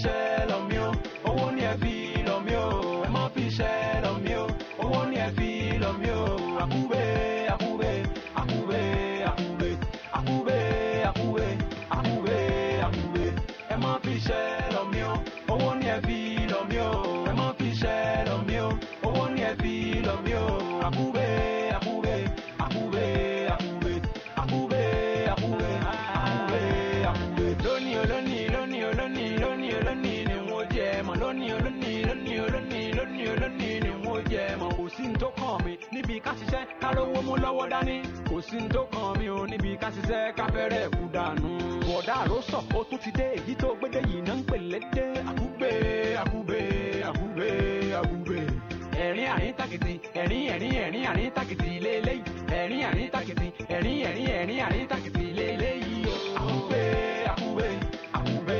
ṣẹ́ lọ mí o owó ni ẹ fi lọ mí o ẹ má fi ṣẹ́ lọ mí o owó ni ẹ fi lọ mí o Akube Akube Akube Akube Akube Akube Akube Akube ẹ má fi ṣẹ́ lọ mí o owó ni ẹ fi lọ mí o ẹ má fi ṣẹ́ lọ mí o owó ni ẹ fi lọ mí o Akube Akube Akube Akube Akube Akube Akube Akube lónìí olónìí lónìí olónìí lónìí olónìí ni wọ́n jẹ mọ́ lónìí olónìí lónìí olónìí lónìí olónìí ni wọ́n jẹ mọ́ kò sí ní tó kàn mí níbi ká ṣiṣẹ́ ká lówó mú lọ́wọ́ dání kò sí ní tó kàn mí o níbi ká ṣiṣẹ́ ká fẹ́rẹ̀ kú dànù bọ̀dá àròsọ ó tún ti dé èyí tó gbédè yìí náà ń pè lédè Akube Akube Akube Akube ẹ̀rín àrín tàkìtì ẹ̀rín ẹ̀rín ẹ̀rín àrín tàkìtì lélẹ́yìí ẹ̀rín àrín tàkìtì ẹ̀rín ẹ̀rín ẹ̀rín àrín tàkìtì lélẹ́yìí o Akube Akube Akube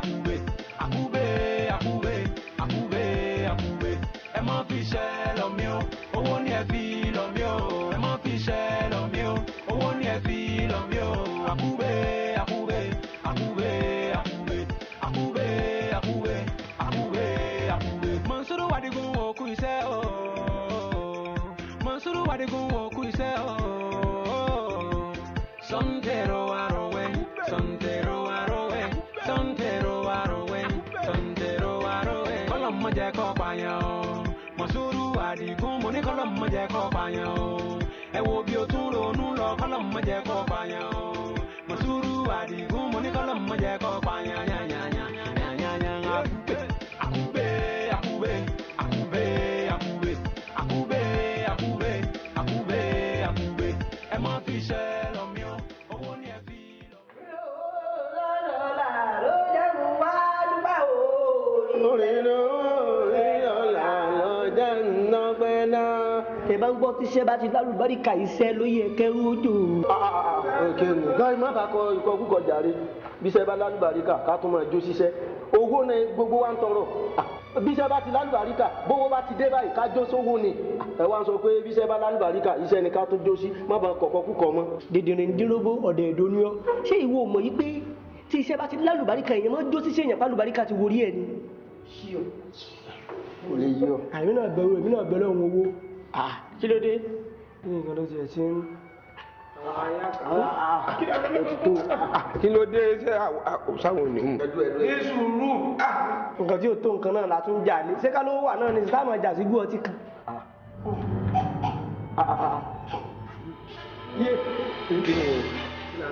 Akube Akube Akube Akube Akube ẹ má fi ṣẹ́ lọ mí o owó ni ẹ fi lọ mí o ẹ má fi ṣẹ́ lọ mí o owó ni ẹ fi lọ mí o Akube Akube Akube Akube Akube Akube Akube Akube Mansuru Wadigun òkú iṣẹ́ o Mansuru Wadigun òkú iṣẹ́ o Santero arowe Santero arowe Santero arowe Santero arowe kọ́lọ́mọ jẹ́ kó pààyàn o Mansuru Wadigun mo ní kọ́lọ́mọ jẹ́ kó pààyàn o ẹ wo bí o tún ronú lọ kọ́lọ́mọ jẹ́ kó pààyàn o Mansuru Wadigun mo ní kọ́lọ́mọ jẹ́ kó pààyàn yányányányányányá Akube Akube Akube Akube Akube Akube Akube Akube ẹ má fi ṣẹ́ lọ mí o owó ni ẹ fi lọ mí. lọ́la ló jẹ́ mú wá dúpẹ́ o. orin ọ̀la ló jẹ́ ńnọ́pẹ́ náà. tẹ bá ń gbọ́ tíṣẹ́ bá ti lálùbáríkà iṣẹ́ ló yẹ kẹrù ojú. òkè nù gáì má bàa kọ ìkọkúkọ jàre bíṣẹ́ bá lálùbáríkà ká tún máa jó ṣiṣẹ́ owó ni gbogbo wa ń tọrọ bíṣẹ́ bá ti lálùbáríkà bówó bá ti dé báyìí ká jó sówó ni ẹ wá ń sọ pé bíṣẹ́ bá lálùbáríkà iṣẹ́ ni ká tún jó sí má bàa kọ̀kọ́ kúkọ mọ́. dèdèrè ń dínlóbó ọ̀dẹ̀ ìdóníọ́ ṣé ìwọ mọ̀ yí pé tí iṣẹ́ bá ti lálùbáríkà èèyàn máa jó síṣẹ́ èèyàn pálùbáríkà ti worí ẹ̀ ni. kò lè yí ọ. àmì náà bẹ̀rù èmi náà bẹ̀rù ohun owó. kí ló dé. ní nǹkan tó tiẹ̀ ti ń. kí ló dé ṣé sáwọn ò ní mú. ní sùúrù nǹkan tí ò tó nǹkan náà la tún jà ní ṣé ká ló wà náà ní sáà máa jà sí gbọ́ ọtí kan.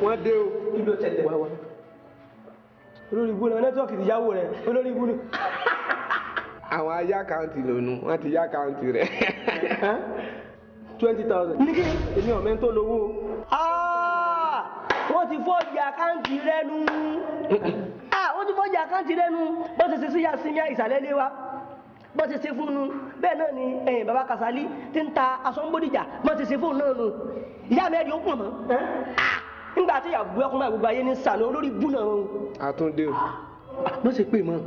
wọ́n dé o. kí ló tẹ̀lé wá wá. olórí ibú náà nẹ́tíwọ́ọ̀kì ti yáwó rẹ̀ olórí ibú ni. àwọn ayé àkáǹtì lónìí wọ́n ti yá àkáǹtì rẹ̀ 20,000. èmi ọ̀mẹ́ tó lówó. wọ́n ti fọ́ọ̀jì àkáǹtì rẹ̀ nù. wọ́n ti fọ́ọ̀jì àkáǹtì rẹ̀ nù. bó ṣe ṣe sí yasimiya ìsàlẹ̀ ilé wa bó ṣe ṣe fún un bẹ́ẹ̀ náà ni baba Kasali ti ń ta aṣọ ń Bódìjà bó ṣe ṣe fún un náà nù. ìyá mi ẹ̀rí ó pọ̀ mọ́. nígbà tí ìyàwó ẹkùnrin gbogbo ayé ní sànù olórí bú náà. àtúndé o. má ṣe pè mọ́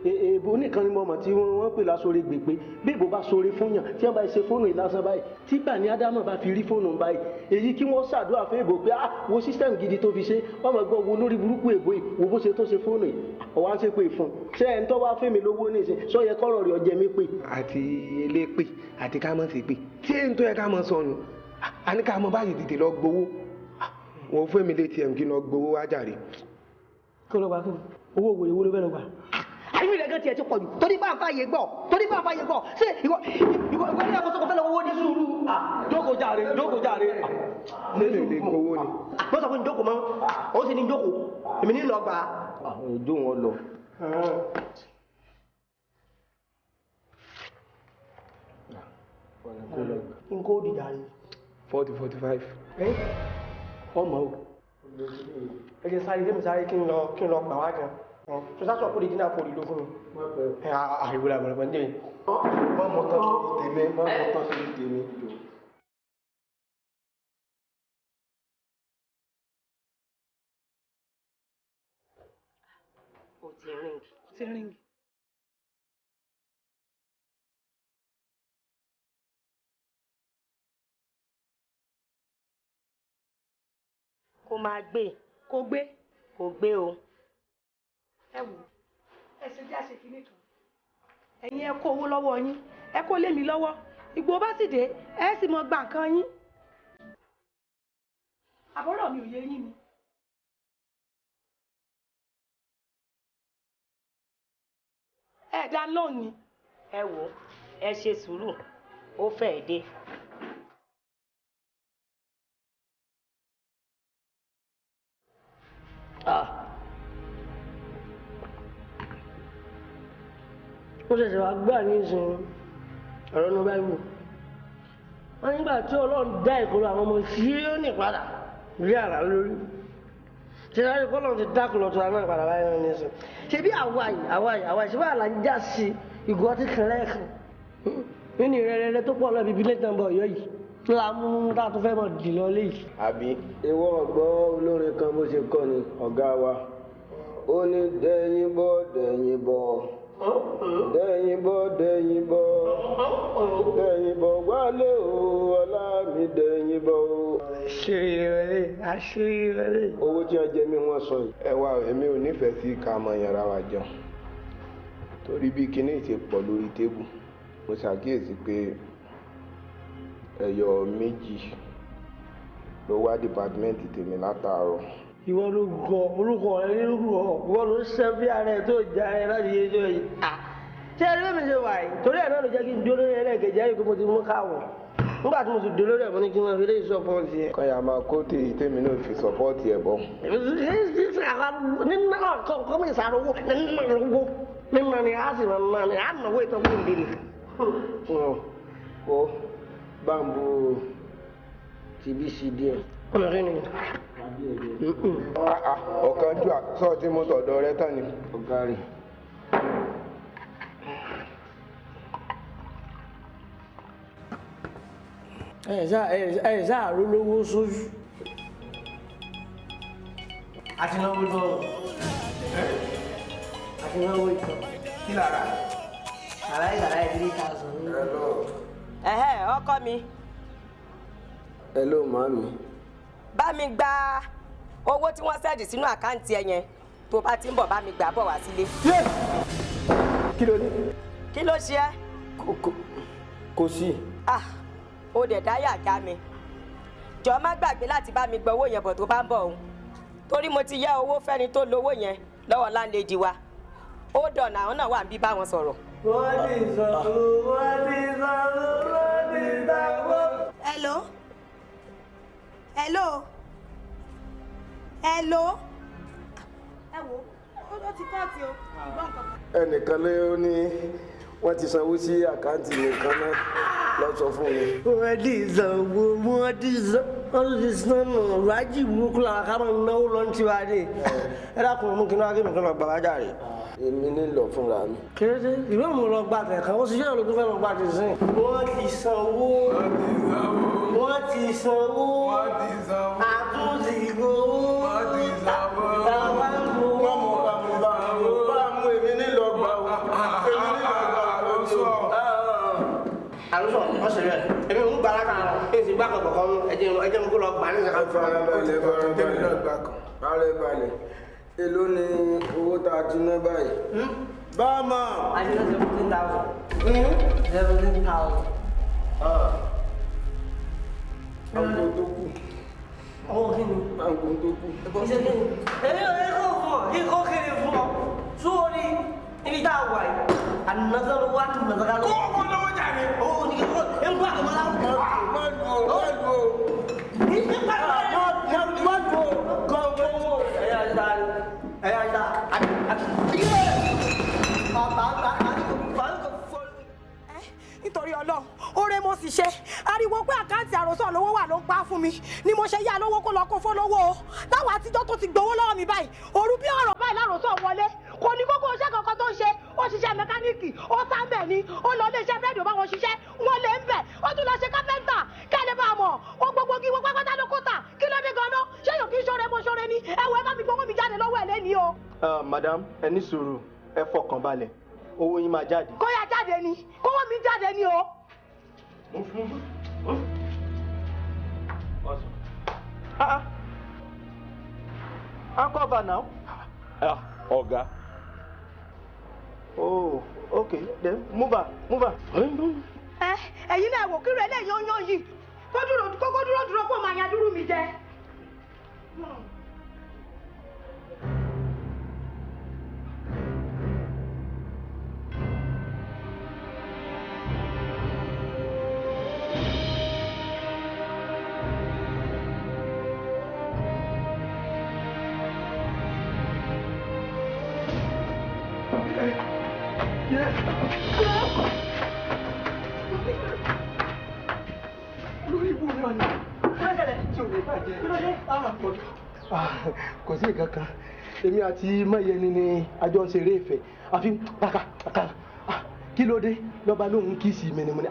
èèbò nìkan ni mo mọ̀ tí wọ́n pè lásòrè gbègbè bí èèbò bá sọ̀rọ̀ fún yàn tí wọ́n bá ṣe fóònù ìlàsàn báyìí tí Bani Ádámọ̀ bá fi rí fóònù báyìí èyí kí wọ́n ṣàdúrà fún èèbò pé wo sísítẹ́mù gidi tó fi ṣe wọ́n mọ̀ gbọ́ wo lórí burúkú èèbò yìí wo bó ṣe tó ṣe fóònù yìí ọ̀wá ń ṣe pé fún ṣé ẹni tó wá fẹ́ mi lówó nísìn sọ yẹ kọ́rọ̀ rẹ̀ ọjẹ́ mi pé. àti elépè àti ká mọ̀ sí pé tí èyí tó yẹ ká mọ̀ sọnù àní ká mọ̀ báyìí tètè lọ gbowó wọn fẹ́ mi létí ẹ̀ kí n lọ gbowó wájàre. kí ló bá kí owó òwò ìwúlò bẹ́ẹ̀ ló gbà. àyè rẹ̀ gan tiẹ̀ ti pọ̀ jù torí bá àfààyè gbọ́ ṣé ìwọ ní àkóso kò fẹ́ lọ owó ní sùúrù. jókòó jàre. lè gbowó ni. wọ́n sọ fún mi jókòó mọ́ ó sì ní jókòó èmi ní lọ gbà. ojú wọn lọ. n kò dìjà rè. 40-45. ọmọ o ẹ jẹ́ sáré lẹ́mi sáré kí n lọ gbà wá gan sọ́sásọ̀ kó lè dínà kó lè ló fún mi. àìwúlà bọ̀rọ̀bọ̀ ní èyí. má mọ tán sí tèmi. o ti ríngì. kó máa gbé kó gbé o ẹ wò ẹ ṣe jẹ́ àṣẹ kìíní kan ẹ̀yin ẹ kó owó lọ́wọ́ yín ẹ kó lé mi lọ́wọ́ ìgbò bá sì dé ẹ sì mọ gbà nǹkan yín àbọ̀rọ̀ mi ò yé yín ni. ẹ dá lónìí. ẹ wò ẹ ṣe sùúrù ó fẹ́ẹ̀ dé. ó ṣẹ̀ṣẹ̀ wá gbà ní ìsìn ọ̀rọ̀ ní báyìí wọ́n nígbà tí ọlọ́run dá ìkọlù àwọn ọmọ Síónì padà rí àrá lórí ṣe láti kọ́ lọ́run ti dákùn lọ́tọ́ náà padà báyìí náà ní ìsìn ṣe bí àwa ìṣẹ́wà là ń já sí ìgò ọtí kan lẹ́ẹ̀kan nínú ìrẹ́rẹ́rẹ́ tó pọ̀ lọ́ọ́ bíbí lẹ́tàn bọ̀ ọ̀yọ́ yìí ńlá mú tá a tún fẹ́ mọ̀ dì lọ léyìí. àbí ìwọ ọgbọ́ olórin kan bó ṣe kọ́ ni ọ̀gá wa ó ní dẹ́yìn bọ́ dẹ́yìn bọ́ dẹ́yìn bọ́ dẹ́yìn bọ́ dẹ́yìn bọ́ wálé o ọlá mi dẹ́yìn bọ́ o. àṣírí rẹ̀ owó tí wọ́n jẹ mí wọ́n sọ yìí. ẹ wá èmi ò nífẹ̀ẹ́ sí ká mọ yàrá wa jẹun torí bí kinní ti pọ̀ lórí tébù mo ṣàkíyèsí pé ẹyọ méjì ló wá dìpátímẹ́ǹtì tèmi látàárọ̀. ìwọ ló gọ orúkọ rẹ nínú ọ ìwọ ló ṣe bí ara ẹ tó já ẹ láti yé ẹjọ́ yìí. ṣé ẹni bẹ́ẹ̀ mi ṣe wà yìí torí ẹ̀ náà ló jẹ́ kí n dúró lórí ẹlẹ́gẹ̀jẹ́ ẹ̀rí pé mo ti mú káwọ̀ nígbà tí mo sì dúró lórí ẹ̀ mo ní kí wọ́n fi lè sọ́pọ́ọ̀tì ẹ̀. kọ́yà máa kó tèmi náà fi sọ́pọ́ọ̀tì ẹ̀ bọ̀. nínú kọ́ mi ìsàrò owó nínú ni a sì máa ní ànáwó ìtọ́jú ìdílé. ó báńbù tìbí sí díẹ̀. ọmọ rẹ ni. ọ̀kan jù sọ́ọ̀tì mo tọ̀dọ̀ rẹ tán ni. ọ̀gá rẹ̀. ẹ ṣáà ló lówó sójú. àti náwó lọ́wọ́ àti náwó ìtàn. kí lára. àlàyé 3,000. ọkọ mi. hello màmí. bá mi gba owó tí wọ́n sẹ́ẹ̀dì sínú àkáǹtì ẹ yẹn tó bá ti ń bọ̀ bá mi gbà bọ̀ wá sílé. kí ló dé. kí ló ṣe ẹ́. kò sí. ó dẹ̀ dáyà já mi jọ̀ọ́ má gbàgbé láti bá mi gba owó yẹn bọ̀ tó bá ń bọ̀ òun torí mo ti yá owó fẹ́ni tó lówó yẹn lọ́wọ́ láńlẹ́dì wa ó dọ̀nà àwọn náà wà ń bí bá wọn sọ̀rọ̀. wọ́n ti sọ̀rọ̀. hello. ẹ wo ó ti kọ́ọ̀tì o ìgbọ́n kankan. ẹnìkan ló ní wọ́n ti sanwó sí àkáǹtì nìkan náà lọ sọ fún mi. wọ́n ti sanwó rájì mukula ká máa náwó lọ́n ti wá dé ẹ dákun mú kí n náà kí mi kàn lọ bàbá jàre. èmi ní lọ fúnra mi. kéde ìwé mi lọ gbà tẹ̀ kan ó sì yẹ́ ló tún fẹ́ lọ gbà tẹ̀ sìn. wọ́n ti sanwó àtúntì gbowó bàbá ń gbowó. bá a mú èmi ní lọ gbà wá. àlùsọ ọsẹ rẹ èmi ń gbára kan èsì gbà kan kọkàn mú ẹjẹ mi kó lọ gbà ní ìsàkà. farabalẹ̀ balẹ̀ èló ni owó tá a ti ná báyìí. bá a mọ̀. a ti ná 17,000. 17,000. àwọn tó kù. ọwọ́ kí ni. àwọn tó kù. ìṣe kí ni. èmi ò ní kó fún ọ kí kó kéré fún ọ sórí ibi tá a wà yìí ànàzọ́rọ̀ wà nàzọ́rọ̀. kó o kò lọ́wọ́ jà ní. owó ní kí kó ń bá àgbà láwùjọ kan. má lu o. ní ti pàrọ̀ má lu o. gọ́ngọ́ ẹ̀yà ìta nítorí Ọlọ́run oore mo sì ṣe ariwo pé àkáǹtì àròsọ lówó wà ló ń pa fún mi ni mo ṣe yá lówó kó lọ kó fólówó o táwọn àtijọ́ tó ti gbowó lọ́wọ́ mi báyìí òru bí ọ̀rọ̀ báyìí láròsọ wọlé kò ní kókó iṣẹ́ kankan tó ń ṣe ó ṣiṣẹ́ mẹkáníìkì ó sáńbẹ̀ ni ó lọ ilé iṣẹ́ búrẹ́dì ó bá wọn ṣiṣẹ́ wọn lè ń bẹ̀ ó tún lọ ṣe kápẹ́ńtà kẹ́lẹ́ bá mọ̀ ó gbogbo kí wọ́n pátá ló kó tà kí ló dé gan-an ṣé yóò kí ṣọ́re mo ṣọ́re ni ẹ wo ẹ bá mi gbowó mi jáde lọ́wọ́ ẹ̀ lẹ́ni o. madam ẹ ní sùúrù ẹ fọkàn balẹ̀ owó yín máa jáde. kó yá jáde ni kówó mi jáde ni o. Uncle now. ọ̀gá Oh, okay, then move her. ẹ̀yin náà wò kírun eléyìí ó yán yìí kókó dúró kó máa yan dúró mi jẹ. Kò sí nǹkan kan èmi àti Máyẹni ni àjọ ń ṣeré ìfẹ́ àfi kàkà kí ló dé lọ́ba lóhun kì í sì mí ni mo ní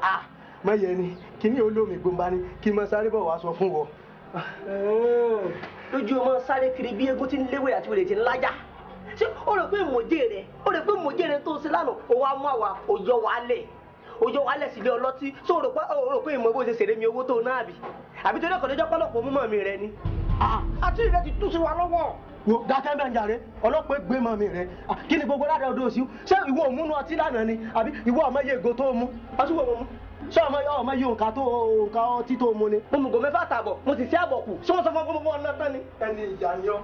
Máyẹni kí ni olómi gbòǹba ni kí n máa sáré bọ̀ wá sọ fún wọ. lójú ọmọ sáré kiri bí egun tí ń léwé àti wèrè tí ń lájà ṣé o rò pé mòjé rẹ tó ṣe lánàá o wá mú àwa òjò wálẹ̀ sílé ọlọ́tí ṣé o rò pé ìmọ̀ bó ṣe ṣèrè mi owó tó náà àbí torí ọkọ̀ lọ́jọ́ pọ́lọ́pọ̀ mú mọ̀ mi rẹ ni. àti ìrẹ ti tú sí wa lọ́wọ́. wo dákẹ́ bẹ́ẹ̀ ń jàre ọlọ́pàá gbé mọ́ mi rẹ kí ni gbogbo ládàá odò sí ṣé ìwọ òmùnú ọtí lánàá ni àbí ìwọ ọmọ iye ègò tó mú ọtí wo mú ṣé ọmọ iye òǹkà ọtí tó mú ni. mo mùgò mẹ́fà tààbọ̀ mo sì sí àbọ̀ kù ṣé wọ́n sọ fún ọmọ ọ̀nà tán ni. ẹni ìyá ni ọ́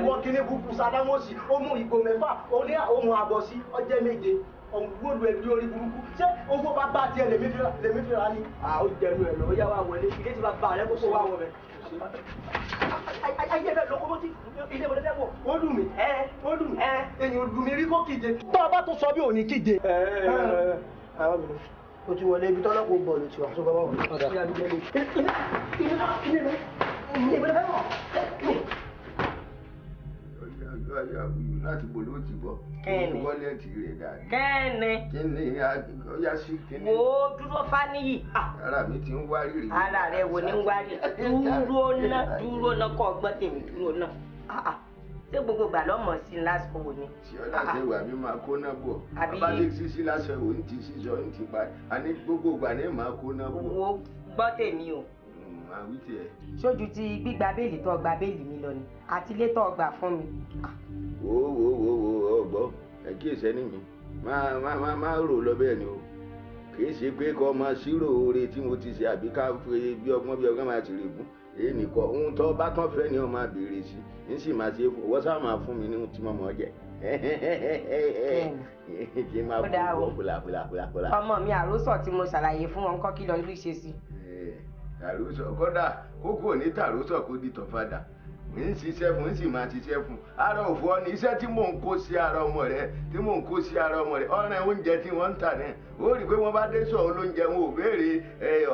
ìwọ kíní kúkú Sàdámọ́sì ó mú ìgò mẹ́fà ó ní òun àbọ̀ sí ọjẹ́ méje ọ̀gbọ́dù ẹ̀dí orí burúkú ṣé owó bá bá tiẹ̀ lèmi fi ra ni. ó jẹnu ẹ̀ lọ ó yá wa wọlé ilé tí bá bá rẹ kókó wá wọ bẹ. ayé bẹ lọkọmọtì ilé wọlé fẹ́ wọ̀. ó dùn mí èyí ò dùn mí rí kó kíje. tó o bá tó sọ bí òní kíje. àwọn mi o ti wọlé ibi tọ́lá kò bọ̀ ló ti wà sọ́kọ́ báwọn. láti bò ló ti bọ̀ Kẹ́ni. wọ́lẹ̀tì rẹ̀ dáadáa. kẹ́ni kíni ọyá sí kíni. wo dúró fáníyì ara mi ti ń wá rírì. ara rẹ wo ni ń wárí dúró ná kọ́ ọgbọ́n tèmi dúró ná ṣé gbogbo ìgbà lọ́mọ sí lásìkò wò ni. tí ọ̀la ṣe wà mí máa kó náà bọ̀ Àbí- abájẹ́ sísí lásán òun ti sísọ òun ti pa àní gbogbo ìgbà ní máa kó náà bọ̀. wo gbọ́ tèmi o àwí tiẹ̀. sójú ti gbígba béèlì tó gba béèlì mi lọ ni àti ilé tó gbà fún mi. wo ọgbọ́ ẹ kí èsẹ́ ní mi máa rò lọ bẹ́ẹ̀ ni o kì í ṣe pé kọ́ máa ṣírò oore tí mo ti ṣe àbí ká fi bí ọgbọ́n máa ti rí fún èyí nìkan ohun tó bá tán fẹ́ ni ọ máa béèrè sí n sì máa ṣe wọ́n sá máa fún mi ní ohun tí mo mọ̀ ọ́ jẹ kí n máa Ó dáa o. fún bùlàbùlà. ọmọ mi àròsọ tí mo ṣàlàyé fún wọn kọ́ kí lọ rí ṣe sí. tàrósọ kódà kókó ní tàrósọ kó di tọ́fadà ń ṣiṣẹ́ fún ń sì máa ṣiṣẹ́ fún ara òfò ọ ní iṣẹ́ tí mò ń kó sí ara ọmọ rẹ ọ̀rẹ́ oúnjẹ tí wọ́n ń tà náà ó rí i pé wọ́n bá dé sọ̀rọ̀ lóúnjẹ wọn ò béèrè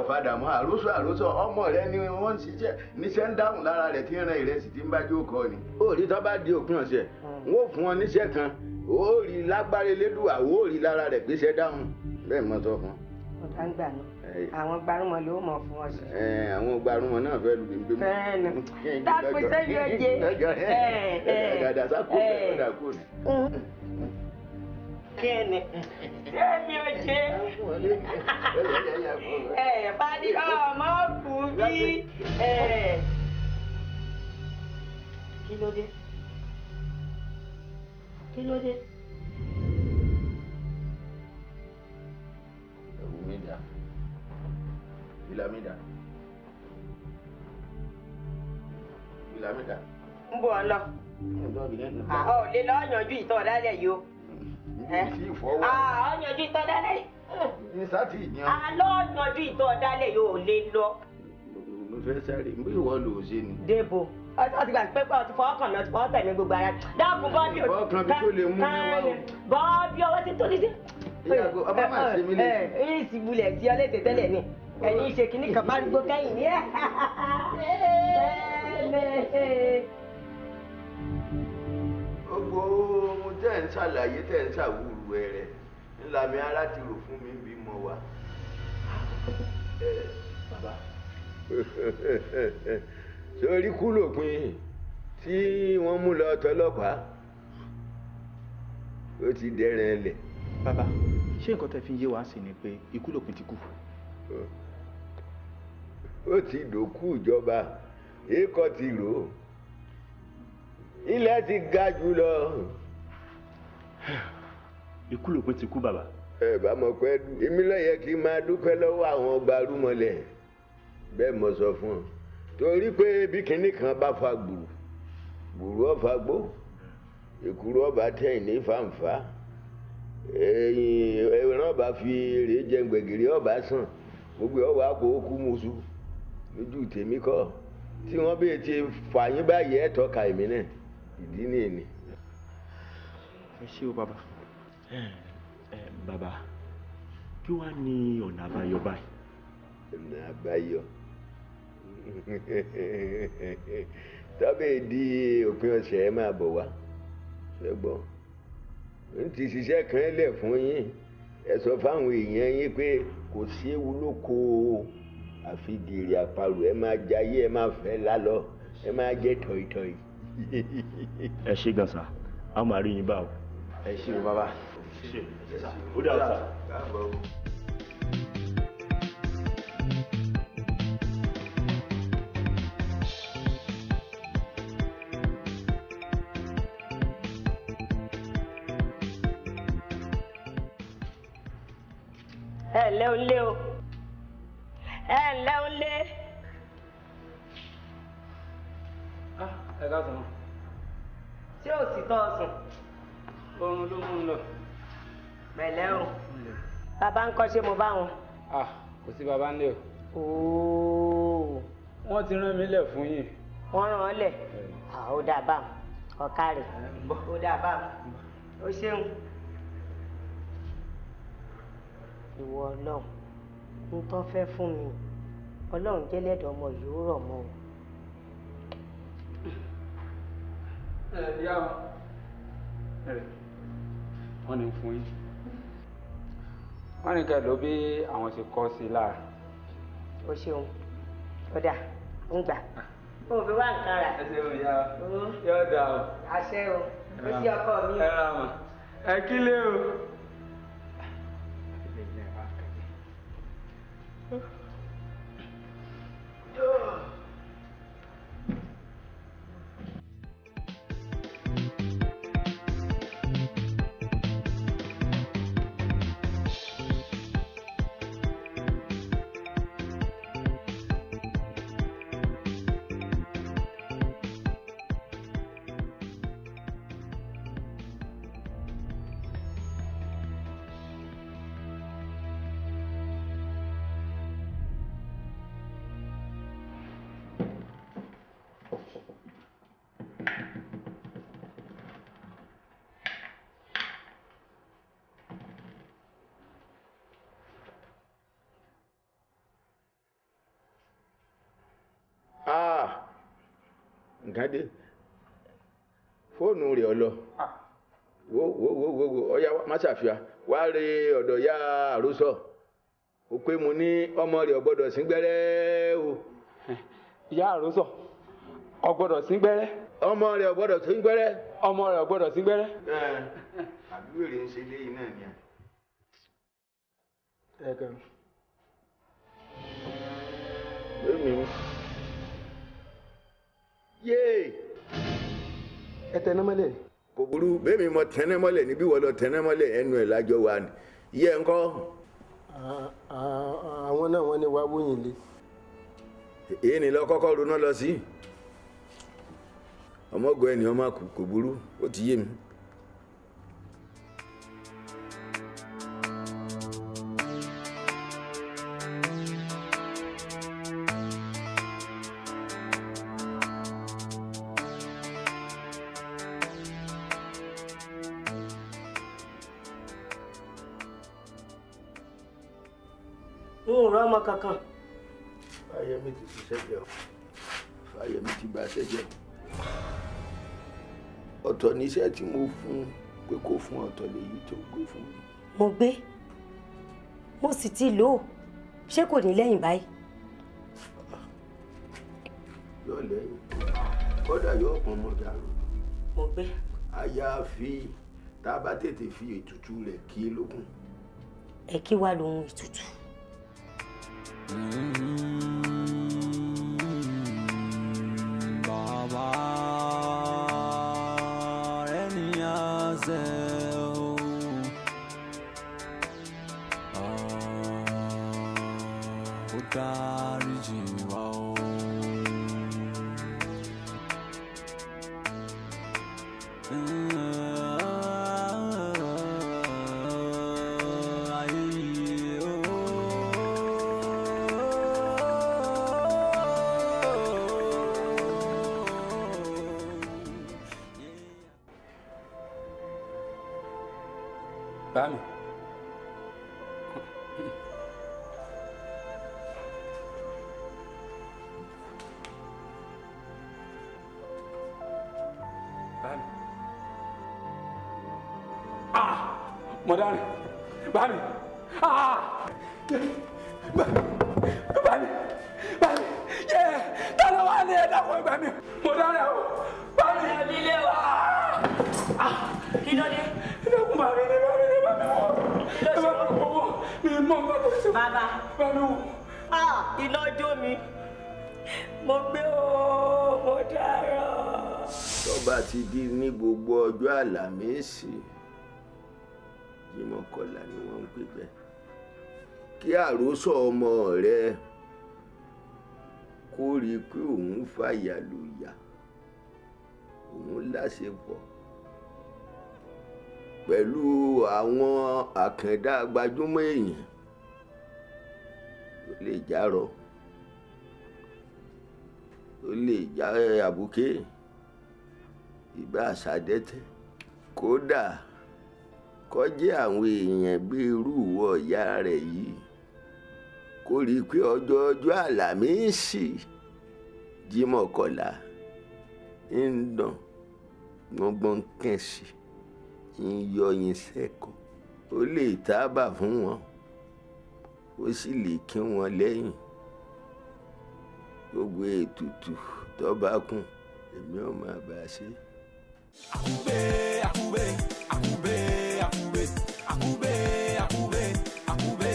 ọ̀fadà mọ́ àrósọ ọmọ rẹ ni wọ́n ń ṣiṣẹ́ níṣẹ́ ń dáhùn lára rẹ̀ tí ń ran ìrẹsì tí ń bá jó kọ́ ni. ó rí tó bá di òpin ọ̀sẹ̀ n ó fún ọ níṣẹ́ kan ó rí lágbára elédùà ó rí lára rẹ̀ gbéṣẹ́ dáhùn bẹ́ẹ̀ mọ́ sọ fún. ọ̀dà ń gbà náà àwọn gbarumọ ló mọ̀ fún ọ sí. àwọn gbarumọ náà fẹ́ lu ìgbé mi. fẹ́ẹ̀nù dápẹ́ sẹ́yìn ẹ̀jẹ̀ dada sáko bẹ́ẹ̀ ọ̀dà kò ní. kíni sẹ́mi ò jẹ́ fani ọmọ kù bí kí ló dé kí ló dé. ẹ̀wù mi dà ìlàmídà ń bọ̀ ọ lọ ọ̀ lè lọ́ọ́ yanjú ìtọ́ dálẹ̀ yìí o. sí ìfọwọ́ ọ̀ yanjú ìtọ́ dálẹ̀ yìí. ní sátì yan. alọ́ yanjú ìtọ́ dálẹ̀ yìí ò lè lọ. mo fẹ́ sáré bí ìwọ lò ó ṣe ni. dèbò ọtí gbà pé ọtí fọwọ́ kàn mí ọtí fọwọ́ tẹ̀ mí gbogbo ara dákun bọ́ọ̀bì òtí fọwọ́ kan bí tó lè mú mi wá o. bọ́ọ̀bì ọwọ́ ti tó ní sí. ìyàgò ọba máa ṣe mí léṣe. ẹ̀yìn ìsìbulẹ̀ sí ọ léṣe tẹ́lẹ̀ ni ẹ̀yìn ìṣe kìíní kan bá gbó kẹ́yìn ní ẹ̀. gbogbo ohun tẹ́ ń ṣàlàyé tẹ́ ń ṣàwùrù ẹ̀rẹ̀ ńlá mi ara ti rò fún mi bí mo wà. bàbá sórí kú lòpin tí wọ́n mú lọ tọlọ́pàá ó ti dẹrẹ ẹlẹ̀. bàbá ṣé nǹkan tẹ́ fi ń yé wa sí ni pé ikú lòpin ti kú. ó ti dòkú ìjọba èèkọ ti rò ó ilẹ̀ ti ga jù lọ ikú ló pé ti kú bàbá. ẹ bá mọ̀ pé èmi ló yẹ kí n máa dúpẹ́ lọ́wọ́ àwọn ọgbà arúmọlẹ̀ bẹ́ẹ̀ mo sọ fún ọ torí pé bí kinní kan bá fa gbùrù gbùrù ọ̀fà gbó èkúrú ọba tẹ̀yìn ní fàǹfà ẹ̀yìn ẹran ọba fi èrè jẹ gbẹ̀gìrì ọba sàn gbogbo ọwọ́ àpò okú musu lójú tèmi kọ́ tí wọ́n bí ti fàyín báyìí ẹ̀ tọ́ka èmi náà ìdí ni èmi. ẹ ṣé o bàbá. Bàbá kí wàá ní ọ̀nà àbáyọ báyìí. ọ̀nà àbáyọ tọ́bẹ̀ di òpin ọ̀sẹ̀ ẹ máa bọ̀ wá ṣẹ́gbọ́n n ti ṣiṣẹ́ kan lẹ̀ fún yín ẹ sọ fáwọn èèyàn yín pé kò sí ewu lóko àfi gìrì àparò ẹ máa jayé ẹ máa fẹ́ lálọ ẹ máa jẹ tọ̀ìtọ̀ì. ẹ ṣé gan sa a máa rí yín báwo. ẹ ṣé o bàbá. ó dà sá. ẹ ǹlẹ́ o ń lé o ẹ ǹlẹ́ o ń lé. ẹ káàsán. ṣé ò sì tọ́ ọ sùn. oorun ló mú un lọ. pẹ̀lẹ́ o bàbá ń kọ́ ṣé mo bá wọn. kò sí bàbá ń lé o. ooo. wọ́n ti rán mi lẹ̀ fún yín. wọ́n rán ọ lẹ̀. ó dà bá ọ̀ka rẹ̀ ó dà bá ó ṣeun. ìwọ ọlọ́run ń tọ́ fẹ́ fún mi ọlọ́run jẹ́lẹ́dọ̀ ọmọ yìí ó rọ̀ mọ́ o. ìyá wọ́n ní fún yín wọ́n ní kẹ́ ló bí àwọn ti kọ́ sí lára. o ṣeun kódà ń gbà ó fi wá nǹkan rà. ẹ ṣeun ìyá yóò dà o. àṣẹ o ó sí ọkọ mi o. ẹ ra mọ ẹ kílé o. nǹkan dé fóònù rẹ̀ ọ lọ wo ọyá má ṣàfihàn wá rí ọ̀dọ̀ ya àròsọ ó pé mo ní ọmọ rẹ̀ ò gbọ́dọ̀ sín gbẹ́rẹ́ o. ìyá àròsọ ò gbọ́dọ̀ sín gbẹ́rẹ́. ọmọ rẹ̀ ò gbọ́dọ̀ sín gbẹ́rẹ́. ọmọ rẹ̀ ò gbọ́dọ̀ sín gbẹ́rẹ́. àbí wèrè ń ṣe léyìn náà ni. yéè. ẹ tẹná mọ́lẹ̀. kò burú bẹ́ẹ̀mi mọ tẹná mọ́lẹ̀ níbí wọ́n lọ tẹná mọ́lẹ̀ ẹnu ẹ̀ lájọ wa ni yẹ ńkọ́. àwọn náà wọ́n ní wá wóyin lé. èyí ni lọ kọ́kọ́ ronú lọ sí ọmọgọ ẹni ọmọ kò burú ó ti yé mi. n ò rọ́mọ kankan. Fáyẹmí ti ṣiṣẹ́ jẹun Fáyẹmí ti bá ṣẹ́ jẹun ọ̀tọ̀ níṣẹ́ tí mo fún pé kó fún ọ̀tọ̀ lèyí tó gbé fún mi. mo gbé mo sì ti lò ó ṣé kò ní lẹ́yìn báyìí. yóò lẹ́yìn kódà yóò pọn mọ́ dàrú. mo gbé. àyàfi tá a bá tètè fi ètùtù rẹ̀ kí lókun. ẹ kí wàá lóhun ètùtù. Baba, ẹni àṣẹ o. dáríjì wá o. Bámi. Bámi. Mo dárí. Bámi. Bámi. Bámi. Yẹ! Ta ló wà ní ẹ̀dá fún ìgbà mi? Mo dárí o. Bámi. Ilé wa. Kí ló dé? Bámi wọ̀. Mi mọ̀ nǹkan tó ṣe. Bàbá. Bámi wọ̀. Iná jó mi. Mo gbé o, mo dára. Tó bá ti di ní gbogbo ọjọ́ àlàmísì Jímọ̀kọ́lá ni wọ́n ń pè bẹ́ẹ̀. Kí àròsọ ọmọ rẹ kó rí i pé òun fàyà lùyà, òun láṣepọ̀ pẹ̀lú àwọn àkàndá gbajúmọ̀ èèyàn tó lè járọ, tó lè já àbùké, ìbá àṣàdẹ́tẹ̀, kódà kọjá àwọn èèyàn bí irú ìwọ ìyá rẹ̀ yìí kó rí i pé ọjọ́ àlàmísì Jímọ̀kọ́lá ń dàn gbọ́ngbọ́n kẹ̀sì ń yọ yín sẹ́kọ̀ọ́. Ó lè tábà fún wọn, ó sì lè kí wọn lẹ́yìn. Gbogbo ètùtù tó bá kún èmi ò máa bá a ṣe. Akube, Akube, Akube, Akube, Akube, Akube, Akube,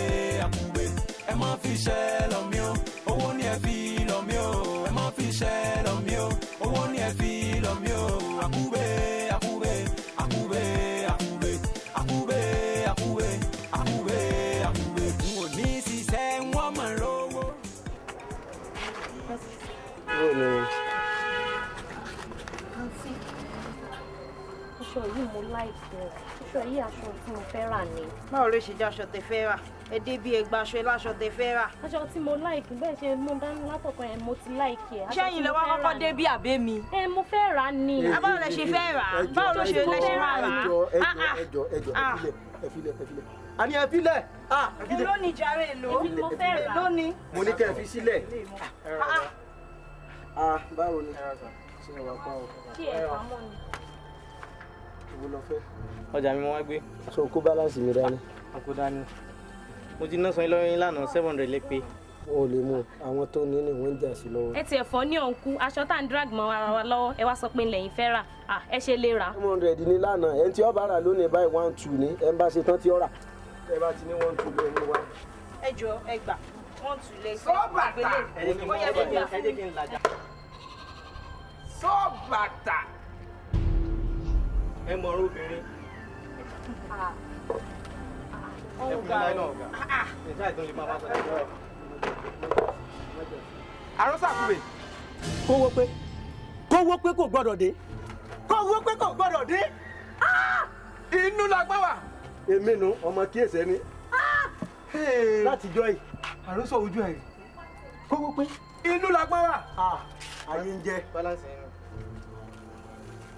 Akube. Ẹ má fi ṣẹ́ lọ mí o, owó ni ẹ fi lọ mí o. Ẹ má fi ṣẹ́ lọ mí o, owó ni ẹ fi lọ mí o. Akube, Akube, Akube, Akube, Akube, Akube, Akube, Akube. N ò ní ṣiṣẹ́ wọ́n mọ̀ lówó. Aṣọ yìí mo láìpẹ́ aṣọ yìí aṣọ tí mo fẹ́ rà ni. Báwo ló ṣe jẹ́ aṣọ tẹ fẹ́ rà? Ẹ dé bí ẹgbàá aṣọ láṣọ tẹ fẹ́ rà. Aṣọ tí mo láìkì bẹ́ẹ̀ ṣe mú dání látọ̀kan yẹn mo ti láìkì ẹ̀. Ṣẹ́yìn lẹ wá kọ́kọ́ dé bí àbẹ́ mi. Mo fẹ́ rà ni. Báwo lẹ ṣe fẹ́ rà? Báwo ló ṣe lẹ ṣe rà rà? ẹjọ ẹ filẹ̀. Àní ẹ filẹ̀. Èló ni jàre èló? Èmi ni mo fẹ́ rà. Èló ni? Mo ní kẹ́ ẹ fi sílẹ̀. Báwo ni? Ṣé ẹ wà pa o? Kí ẹ̀ fà mọ́ ni. Ìwọ lọ fẹ́. Ọjà mi mo wá gbé. So kó balance mi dání. Àkó dání. Mo ti ná san lọ́yìn lánàá 700 lé pé. O lè mú àwọn tó ní wọ́n ń jà sí lọ́wọ́. Ẹ tiẹ̀ fọ́ ní ọ̀nkú aṣọ tá à ń drag mọ́ ara wa lọ́wọ́ ẹ wá sọ pé lẹ́yìn fẹ́ rà ẹ ṣe lè rà. 100 ní lánàá ẹni tí ó bá rà lónìí báyìí 1-2 ní ẹ bá ṣe tán tí ó rà. Ẹ bá ti ní 1-2 lé ní wá. Ẹ jọ ẹ gbà 1-2 lé. Sọ́bàtà. Ẹ jẹ́ kí n lajà. Sọ́bàtà. Ẹ mọ̀ ọ̀rọ̀ obìnrin. Ẹ fún mi láì náà ọ̀gá. Ìjà ìdánlè máa bá sọ̀rọ̀ lọ́wọ́. Àrọ́sà Akube. Kówó pé kò gbọ́dọ̀ dé. Kówó pé kò gbọ́dọ̀ dé. Inú la gbá wà. Èmi nu ọmọ kíyèsí ni. Láti jọ yìí. Àrọ́sà ojú ẹ̀. Kówó pé inú la gbá wà. Ayé ń jẹ. Balance yẹn.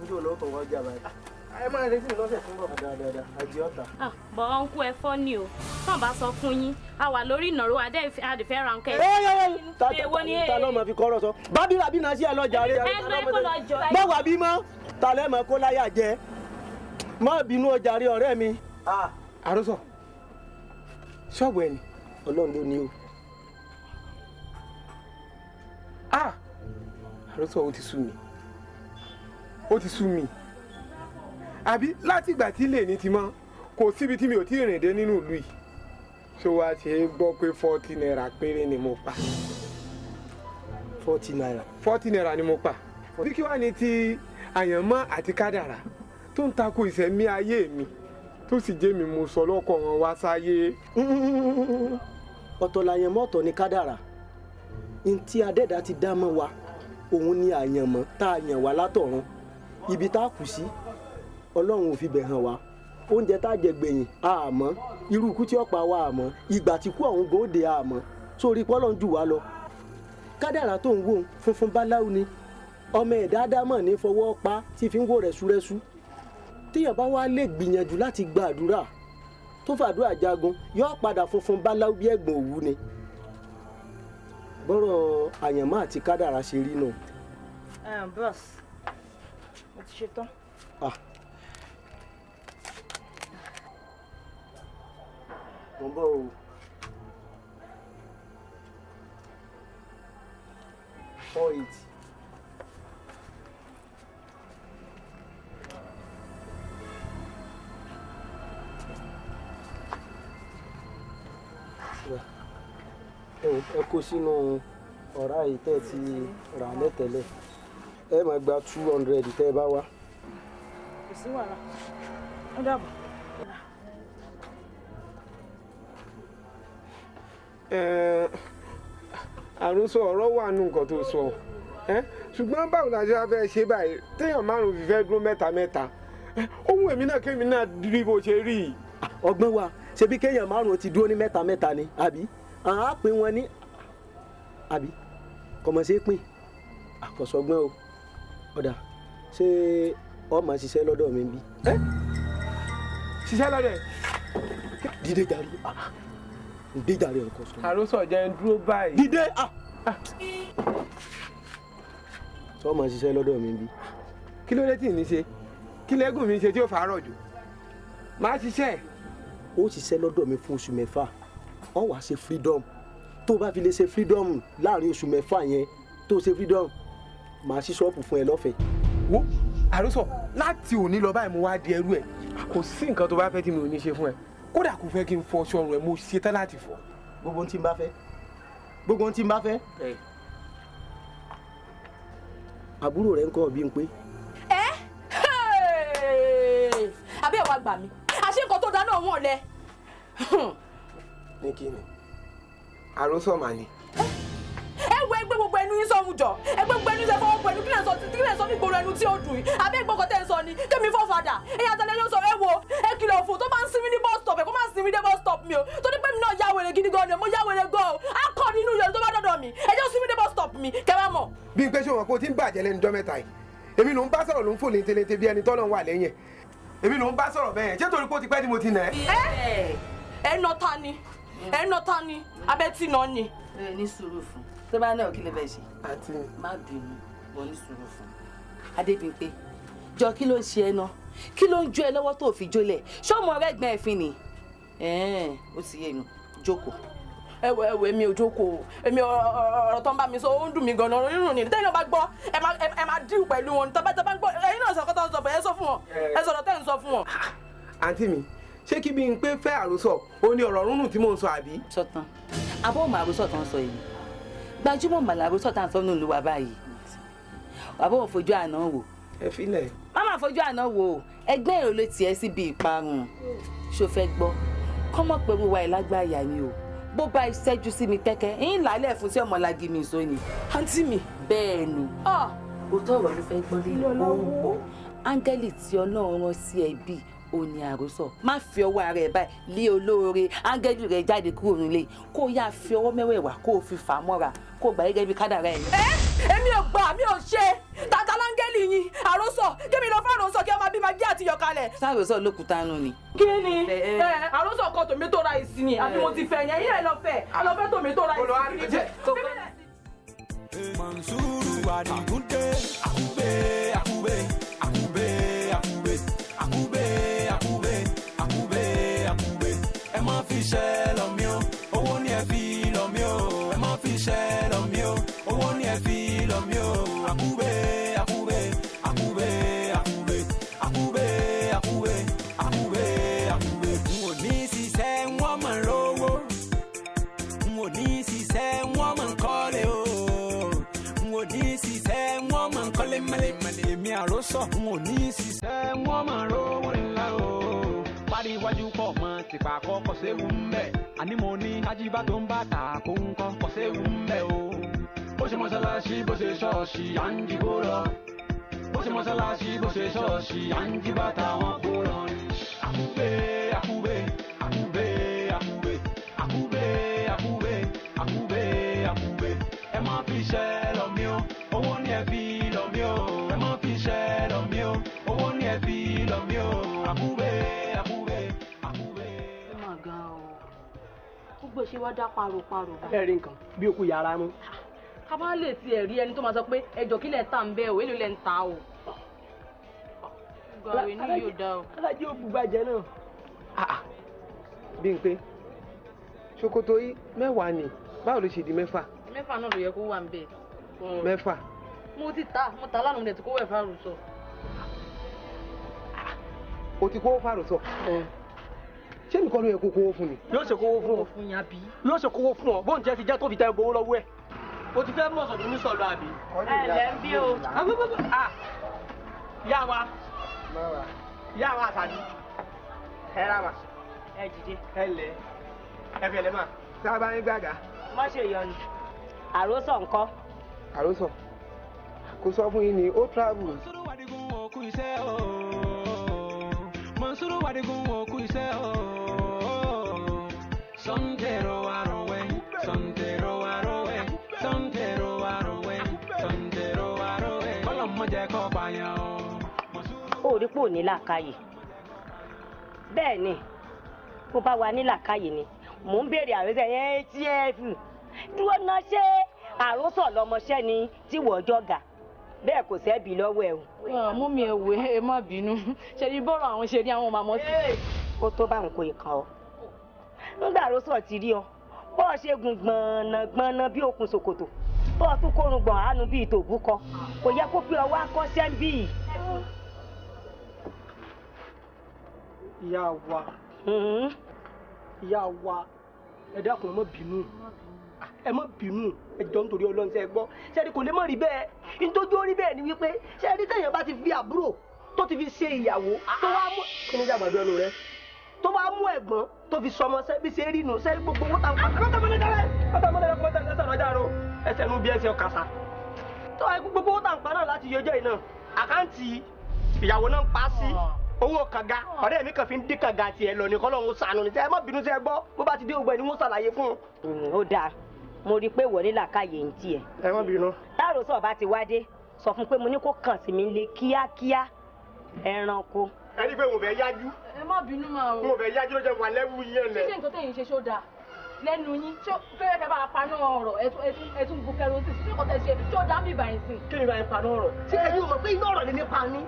Níjó lọ́wọ́ kan wá jà báyìí. Ẹ máa retí mi lọ́sẹ̀ tó ń bọ̀ dáadáa. Àjẹ́ ọ̀tá. Bọ̀ ọ̀nkú ẹ fọ́ ni o tán bá sọ fún yín a wà lórí ìnáwó adẹ́fẹ́ ra nǹkan Ta ló máa fi kọ́rọ̀ sọ? Bábíra bí náà sí ẹ lọ́jà rẹ̀. Ẹgbẹ́ kó lọ jọ. Báwa bí mọ́, ta lẹ́ mọ́ kó láyà jẹ. Má bínú ọjà rẹ̀ ọ̀rẹ́ mi. Àròsọ, ṣọ́ọ̀bù ẹ̀ ni. Ọlọ́run ló ní o. Àròsọ ó ti sú mi. Ó ti sú mi. Àbí láti ìgbà tí ilé ní ti mọ́, kò síbi tí mi ò tí ì rìn dé nínú ìlú yìí. Ṣé wàá ṣe é gbọ́ pé 40 naira péré ni mo pa? 40 naira. 40 naira ni mo pa. Bí kí wàá ní ti àyànmọ́ àti kádàrà tó ń tako ìṣẹ̀mí ayé mi tó sì jẹ́ mi mo sọ lọ́kọ̀ wọn wá sáyé. Ọ̀tọ̀ làyànmọ́ ọ̀tọ̀ ni kádàrà. ntí adẹ́dá ti dá mọ́ wa òun ni àyànmọ́ tá a yàn wá látọ̀run ibi tá a kù sí ọlọ́run ò fi bẹ̀ hàn wá oúnjẹ tá a jẹ gbẹ̀yìn àmọ́ irú ikú tí ó pa wá àmọ́ ìgbà tí kú àwọn gòdè àmọ́ sórí pọ́lọ́ ń jù wá lọ kádàrá tó ń wò funfun báláwo ni ọmọ ẹ̀dá ádámọ̀ ní fọwọ́ pa tí fi ń wò rẹ̀súrẹ́sú tíyàn bá wá lè gbìyànjú láti gba àdúrà tó fàdúrà jagun yóò padà funfun báláwo bí ẹ̀gbọ̀n òwú ni bọ́rọ̀ àyànmọ́ àti kádàrá ṣe rí nù. Bros mo ti ṣe tán. mo bọ̀ o. 480. ẹ kó sínú ọ̀rá yìí tẹ́ ẹ ti rà lẹ́tẹ̀lẹ̀ ẹ máa gba 200 tẹ́ ẹ bá wá. kò sí wàhálà ó dàbọ̀. àròsọ ọ̀rọ̀ wà nù nǹkan tó sọ ṣùgbọ́n báwo la ṣe wá fẹ́ ṣe báyìí téèyàn márùn-ún fi fẹ́ dúró mẹ́ta ohun èmi náà kémi náà rí bó ṣe rí i. ọgbọ́n wa ṣebí kéèyàn márùn-ún ti dúró ní mẹ́ta ni àbí àá pín wọn ní àbí kọ̀mọ̀ ṣe pín àkọsọgbọ́n o ọ̀dà ṣé ọmọ ṣiṣẹ́ lọ́dọ̀ mi bí. ṣiṣẹ́ lọ́dọ̀ ẹ̀. dídé jàre dídé jàre ọkọ sọ. àròsọ jẹ́ ń dúró báyìí. dídé sọ ọmọ ṣiṣẹ́ lọ́dọ̀ mi bí. kí ló dé tí ì ní ṣe kí lẹ́gùn mi ṣe tí ó fàárọ̀ jù máa ṣiṣẹ́. ó ṣiṣẹ́ lọ́dọ̀ mi fún oṣù mẹ́fà ó wá ṣe freedom tó o bá fi lè ṣe freedom láàrin oṣù mẹ́fà yẹn tó o ṣe freedom màá ṣí ṣọ́ọ̀pù fún ẹ lọ́fẹ̀ẹ́. wo àròsọ láti òní lọ báyìí mo wá di ẹrú ẹ kò sí nǹkan tó bá fẹ́ tí mi ò ní ṣe fún ẹ kódà kò fẹ́ kí n fọ ṣọrùn ẹ mo ṣetán láti fọ. gbogbo ohun tí n bá fẹ́ gbogbo ohun tí n bá fẹ́. àbúrò rẹ ń kọ́ bí n pé. àbí ẹ̀wà gbà mí àṣé nǹkan tó dáná wọn lẹ. ní kí ni àròsọ mà ni. ẹ wo ẹgbẹ́ gbogbo ẹnu yín sọ́mu jọ ẹgbẹ́ gbogbo ẹnu yín fọwọ́ pọ̀ ẹnu kílẹ̀ sọ ní gbòòrò ẹnu tí ó dùn yìí àbí ẹgbẹ́ ọkọ̀ tẹ̀ ń sọ ni kémi fọ́ fadà ẹ̀yà tẹ̀lé ló sọ ẹ wo ẹ kìlọ̀ fún tó máa ń sinmi ní bus stop ẹ kó máa ń sinmi ní bus stop mi o torí pé mi náà yá wèrè gidi gan ni mo yá wèrè gan o á kọ́ nínú yẹn tó bá dọ̀dọ̀ mi ẹ jẹ́ sinmi ní bus stop mi kẹ́ bá mọ̀. bí n pé ṣé wọn kó tí ń bàjẹ́ lẹ́nu jọ́ mẹ́ta yìí èmi ló ń bá sọ̀rọ̀ ló ń fò léńtéléńté bí ẹni tọ́lọ́ wà lẹ́yìn èmi ló ń bá sọ̀rọ̀ bẹ́ẹ̀ ṣé torí pé ó ti pẹ́ ni mo ti nà ẹ́. ẹ nọ ta ni abẹ́ tí nà ni. ní sùúrù fún tó bá náà kí lè bẹ̀ ṣe. àti má bínú wọ ní sùúrù fún. Adébímpé jọ kí ló ń ṣe ẹ náà kí ló ń jó ẹ lọ́wọ́ tó fi jólẹ̀ ṣọ́mọ rẹ gbọ́n ẹ̀fín ni ó ti yé mi jókòó. ẹwọ èmi ò jókòó èmi ọ̀rọ̀ tó ń bá mi sọ ó ń dùn mí gan-an rírun ni tẹ́yìn náà bá gbọ́ ẹ máa díù pẹ̀lú wọn tọ́ bá gbọ́ ẹ̀yin náà sọ̀kọ́ tó ń sọ fún ẹ sọ fún wọn ẹ sọ̀rọ̀ tẹ́ ń sọ fún wọn. àǹtí mi ṣé kí bí n pé fẹ́ àròsọ ó ní ọ̀rọ̀ rúnrún tí mò ń sọ àbí. sọtàn abọ́ ọmọ àròsọ tó ń sọ yìí gbajúmọ̀ màlà àròsọ tá à ń sọ nínú wa báyìí àbọ̀ ò fojú àná wò. ẹ filẹ̀. má má fojú àná wò ẹgbẹ́ èrò ló tiẹ̀ síbi ìparun ṣó fẹ́ gbọ́ kọ́mọ̀ pẹ̀lú wa ìlágbáyà ni o bó bá ìṣẹ́jú sí mi kẹ́kẹ́ ń lálẹ́ fún sí ọmọlági mi ìṣó ni. àǹtí mi. bẹ́ẹ̀ ni òótọ́ ọ̀rọ̀ ló fẹ́ gbọ́ lé òun pọ̀ áńgẹ́lì tí ọlọ́run rán sí ẹbí ó ní àròsọ má fi ọwọ́ ara ẹ̀ báyìí lé olóore áńgẹ́lì rẹ̀ jáde kúrò nílé kó o yá fi ọwọ́ mẹ́wẹ̀ẹ̀wá kó o fi fà á mọ́ra kó o gbà gẹ́gẹ́ bí kádàrá ẹ̀. èmi ò gbà mi ò ṣe tata láńgẹ́lì yín àròsọ kémi lọ fún àròsọ kí ẹ máa bí máa gé àti yọkalẹ̀. sáròsọ lókùtà nù ni. kí ni àròsọ kan tòmítò ráìsì ni àbí mo ti fẹ́ yẹn yín ẹ lọ fẹ́ tòmítò ráìsì. Mansuru Adigunde Akube Akube Akube Akube Akube Akube Akube Akube ẹ má fi ṣẹ́ lọ mí o owó ni ẹ fi lọ mí o ẹ má fi ṣẹ́ lọ mí o owó ni ẹ fi lọ mí o Akube Akube Akube Akube Akube Akube Akube Akube n ò ní ṣiṣẹ́ wọ́n mọ̀ lówó n ò ní ṣiṣẹ́ wọ́n mọ̀ kọ́lé o n ò ní ṣiṣẹ́ wọ́n mọ̀ kọ́lé mẹ́lẹ́mẹ́lẹ́ èmi àròsọ n ò ní ṣiṣẹ́ wọ́n mọ̀ rówó ńlá o pariwájú pọ̀ mọ́ tìpá kọ́kọ́ séwu ń bẹ̀ àní mo ní ajíbá tó ń bá ta kó ń kọ́ séwu ń bẹ̀ o ṣe mọ́ṣáláṣí bó ṣe ṣọ́ọ̀ṣì à ń dìbò lọ. Bó ṣe mọ́ṣáláṣí bó ṣe ṣọ́ọ̀ṣì à ń jí bàtà wọn kó lọ ni. Akube Akube Akube Akube Akube Akube Akube Akube ẹ má fi ṣẹ́ lọ mí o owó ni ẹ fi lọ mí o ẹ má fi ṣẹ́ lọ mí o owó ni ẹ fi lọ mí o Akube Akube Akube. Ẹ mà ga o gbogbo ṣe wá dá paroparo. ẹ rí nǹkan bí òkú yàrá mú. ká bá lè tiẹ̀ rí ẹni tó máa sọ pé ẹjọ́ kílẹ̀ tà ń bẹ́ o èlò lẹ́ ń ta o. gbàgbé ní yóò dá o. alájí ò bùgbàjẹ́ náà. bí n pé ṣòkòtò yìí 10 ni báwo ló ṣe di 6. 6 náà ló yẹ kó wà ń bẹ̀. 6. mo ta lánàá mo dẹ̀ ti kó wẹ̀ fáàrù sọ. o ti kówó fàrò sọ. ṣé nìkan ló yẹ kó kówó fún mi. yóò ṣe kówó fún ọ. yóò ṣe kówó fún ọ bóun jẹ́ ti jẹ́ tó fi tẹ gbowó lọ́wọ́ ẹ̀. o ti fẹ́ mọ̀ sọ̀dọ̀ ní sọ̀lọ́ àbí. ẹ lẹ́ ń bí o. yá wa yá wa àtàdé ẹ rà wá ẹ dìde. ẹ lẹ ẹ fẹlẹ mà. sábà ń gbàgà. má ṣe yọnu àròsọ ńkọ́. àròsọ kò sọ fún yín ni ó travel. Mọ̀nsúrù Wàdígún òkú iṣẹ́ o. Mọ̀nsúrù Wàdígún òkú iṣẹ́ o. Sọ̀ǹtẹ̀rọ àrọ̀wẹ́ sọ̀ǹtẹ̀rọ àrọ̀wẹ́ sọ̀ǹtẹ̀rọ àrọ̀wẹ́ sọ̀ǹtẹ̀rọ àrọ̀wẹ́. Kọ́lọ̀ mọ̀jẹ̀ kọ́ pààyàn o. ó rí pò ní làákàyè bẹ́ẹ̀ ni bó bá wà ní làákàyè ni mò ń béèrè àròsọ yẹn atf dúró náà ṣé àròsọ lọmọṣẹ́ ni tí wọ́n jọ̀gà bẹ́ẹ̀ kò sẹ́bi lọ́wọ́ ẹ̀ o. mú mi ẹ̀wẹ̀ ẹ má bínú ṣe ní bọ́rọ̀ àwọn ṣe rí àwọn màmá sí. ó tó bá ń kó ìkan ọ nígbà àròsọ ti rí ọ bọ́ọ̀ ṣe gun gbọ̀nàgbọ̀nà bí okùn ṣòkòtò bọ́ọ̀ tún kórun gbọ̀n àánú bíi tòbúkọ kò yẹ kó pé ọwọ́ akọ́ṣẹ́ ń bì í. ìyá wa ẹ dákun ẹ má bínú ẹ jọ̀ọ́ nítorí Ọlọ́run ṣe gbọ́ ṣẹ́ni kò lè mọ̀ rí bẹ́ẹ̀ nítorí ó rí bẹ́ẹ̀ ni wípé ṣẹ́ni tẹ̀yàn bá ti fi àbúrò tó ti fi ṣe ìyàwó tó wá mú kí ni jàgbàdo ẹnu rẹ tó wá mú ẹ̀gbọ́n tó fi sọmọ bí ṣe rí nù sẹ́ni gbogbo owó tàwọn kọ́tàmọ́lẹ́dẹ́rẹ́ ẹsẹ̀ ọ̀nàjà ro ẹsẹ̀ nu bí ẹsẹ̀ ọ̀kasà tó wá gbogbo owó tàwọn pa náà láti yọjọ́ yìí náà àkáǹtì ìyàwó náà ń pa sí owó kànga ọ̀rẹ́ mi kàn fi ń dín kànga tiẹ̀ lọ ní kọ́lọ́hún sànù ní sẹ́ ẹ má bínú sí ẹ gbọ́ bó bá ti dé ògbẹ́ ni wọ́n ṣàlàyé fún un. ó dáa mo rí i pé wọlé làákàyè ń tiẹ̀. ẹ má bínú. táàròsọ bá ti wá dé sọ fún pé mo ní kó kàn sí mi lé kíákíá ẹranko. ẹ ní pé mo fẹ́ yájú. ẹ má bínú máa o. mo fẹ́ yájú ló jẹ́ wà lẹ́wù yẹn lẹ̀. ṣíṣe nǹkan tẹ̀yìn ṣe ṣó dáa lẹ́nu yín fẹ́rẹ́ fẹ́ bá a paná ọ̀rọ̀ ẹ̀tún bu kẹrosin sí ọkọ̀ tẹ̀ ṣe ṣó dá mi ìbàyìn sí. kí ni ìbàyìn paná ọ̀rọ̀ tí ẹ̀yin ò mọ̀ pé iná ọ̀rọ̀ lè ní pa ní.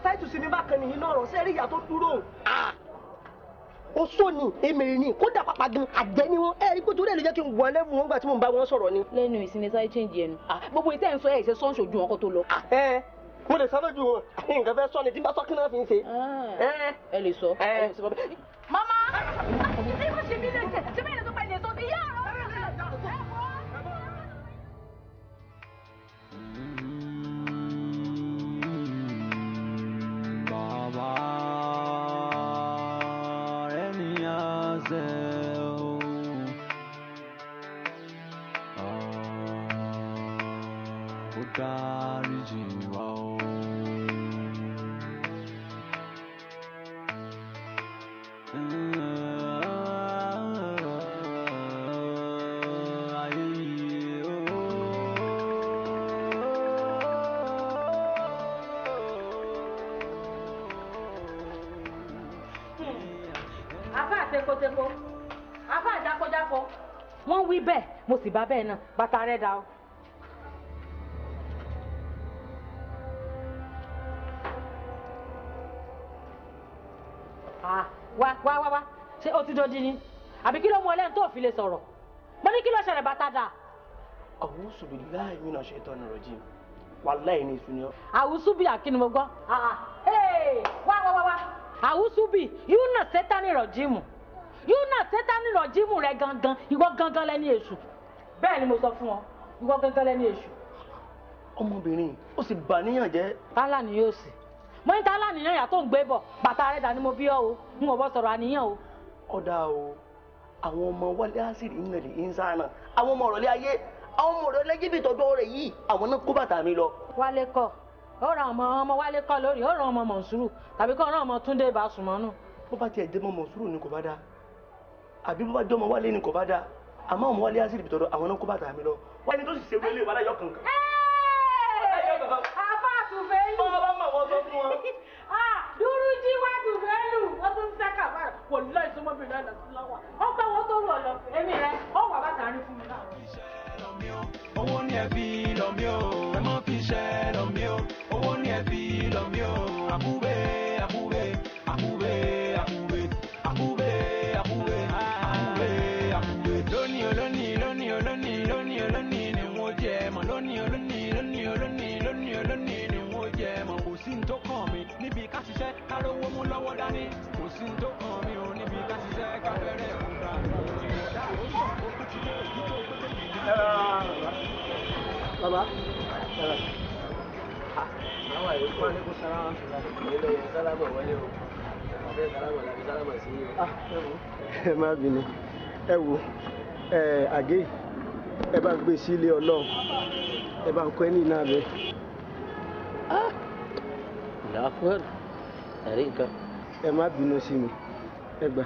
táìtù sí mi bá kan nìyí náà rọ̀ sẹ́rí ìyá tó dúró. ó sọ ni èmèrè ni kódà pàpà gan àjẹ́ ni wọn ẹ̀rí pé torí ẹ̀ ló jẹ́ kí n wọ lẹ́wù wọn gbà tí mò ń bá wọn sọ̀rọ̀ ni. lẹ́nu ìsinmi sáré change ẹnu gbogbo ìtẹ́ ń sọ ẹ̀ ṣe sọ́ọ̀ṣì ojú wọn kó tó lọ. mo lè sọ lójú wọn nǹkan fẹ́ sọ ni tí bá sọ kí náà fi ń ṣe. ẹ lè sọ. mama ẹ má ṣe mí lẹ́sẹ̀ ṣé bẹ́ẹ̀ ni tó pa ilé tó ti yá ọ̀rọ̀. Bàbá rẹ̀ ní àṣẹ o. Ó dáríjì wá o. teko afa àjákọjákọ wọ́n wí bẹ́ẹ̀ mo sì bá bẹ́ẹ̀ náà bàtà rẹ̀ dà o. wá ṣé o ti dodi ni àbí kí ló mú ọlẹ́ni tó fi lè sọ̀rọ̀ mo ní kí ló ṣẹlẹ̀ bàtà dà. A'udhu billahi minash shaitani rajim wàláhì ní ìsúnyọ. àwùsùbì àkínní mo gbọ́ wá àwùsùbì yóò nà sẹ́tánì rọ̀jímù rẹ gangan ìwọ gangan lẹ́ni èṣù bẹ́ẹ̀ ni mo sọ fún ọ ìwọ gangan lẹ́ni èṣù. ọmọbìnrin ó sì bà níyàn jẹ́. tálà ni yóò sì mo ní tálà nìyàn yà tó ń gbé bọ̀ bàtà rẹ̀ dání mo bí ọ o n ò bọ́ sọ̀rọ̀ àníyàn o. ọ̀dà o àwọn ọmọ wálé àṣírí ìnàlẹ̀ ìnsánà àwọn ọmọ ọ̀rọ̀lẹ́ ayé àwọn ọmọ rẹ lẹ́jẹ́ bí tọ́jú rẹ̀ yìí àwọn náà kó bàtà mi lọ. Wálé kọ́ ó ra ọmọ Wálé kọ́ lórí ó ra ọmọ Mọ̀nsúrù tàbí kọ́ ra ọmọ Túndé Básùmọ́nù. bó bá tiẹ̀ jẹ́ mọ́ Mọ̀nsúrù ni kò bá dáa àbí bó bá jẹ́ ọmọ Wálé ni kò bá dáa àmọ́ ọmọ Wálé á sì bí tọ́jú àwọn náà kó bàtà mi lọ. wálé tó sì ṣe wọlé wàlá yọ kankan. àbá àtúfẹ́ lù. bọ́ọ̀ bá mọ̀ wọ́n sọ fún wọn. dúró jí wá àtúfẹ́ lù wọ́n tún sẹ́kà báyìí kò lọ ìsọmọbìnrin náà lọ́sí lọ́wọ́ ó gbà wọ́n tó rọ̀ lọ èmi rẹ̀ ó wà bàtà rí fún mi náà. owó ni ẹ fi lọ mí o ẹ má fi iṣẹ́ lọ mí o owó ni ẹ fi lọ mí o Akube Akube Akube Akube Akube Akube Akube Akube lónìí olónìí lónìí olónìí lónìí olónìí ni wọ́n jẹ mọ́ lónìí olónìí lónìí olónìí lónìí olónìí ni wọ́n jẹ mọ́ kò sí ní tó kàn mí níbi ká ṣiṣẹ́ ká rówó mú lọ́wọ́ dání kò sí ní tó kàn mí o níbi ká ṣiṣẹ́ ká fẹ́rẹ̀ òǹkà ìyọ̀dá ó sọ ó ti dé ojú tó gbé baba àwọn àyè fún alẹ́kùn sálámà ìlú ẹ̀yẹ sálámà wọlé o àbẹ́ sálámà làbí sálámà sí i o. ẹ má bínú ẹ wo àgé ẹ bá gbé sí ilé Ọlọ́run ẹ bá ń kọ́ ẹni náà bẹ. ìlàkùn ẹ̀rí nǹkan. ẹ má bínú sí mi ẹ gbà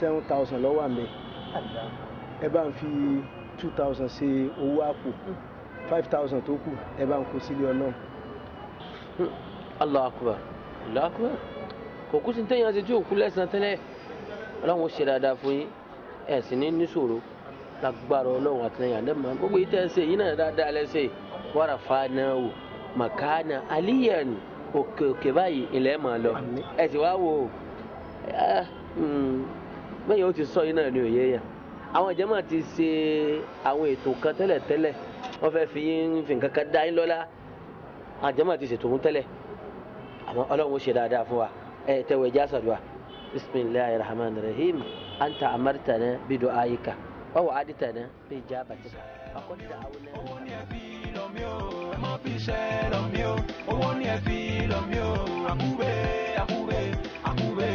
7,000 lọ́wọ́ àmì ẹ bá ń fi 2,000 ṣe owó àpò 5,000 tó kù ẹ bá ń kó sílé Ọlọ́run. Allahu Akbar Allahu Akbar kò kú sí téèyàn ṣe tí ò kú lẹ́sàn tẹ́lẹ̀ Ọlọ́run ó ṣe dáadáa fún yín ẹ̀ sì ní níṣòro lágbára Ọlọ́run àtìlẹ́yìn àdẹ́mọ̀ gbogbo yìí tẹ́ ẹ ṣe yìí náà dáadáa lẹ́sẹ̀ wàrà fanahu makana aliyan òkè òkè báyìí ilẹ̀ máa lọ ẹ sì wá wò bẹ́ẹ̀ yóò ti sọ yín náà ní òye yẹn àwọn jàmáà ti ṣe àwọn ètò kan tẹ́lẹ̀ wọ́n fẹ́ fi yín fi nǹkan kan dá yín lọ́lá àwọn jàmáà ti ṣètò fún tẹ́lẹ̀ àmọ́ Ọlọ́run ó ṣe dáadáa fún wa ẹ tẹ́wọ̀ ẹja sàdúrà bisimilahi rahman rahim anta amartana bidu'ayika wa wa'adtana bi ijabatika akọ́d da'awna. owó ni ẹ fi lọ mí o ẹ má fi iṣẹ́ lọ mí o owó ni ẹ fi lọ mí o Akube Akube Akube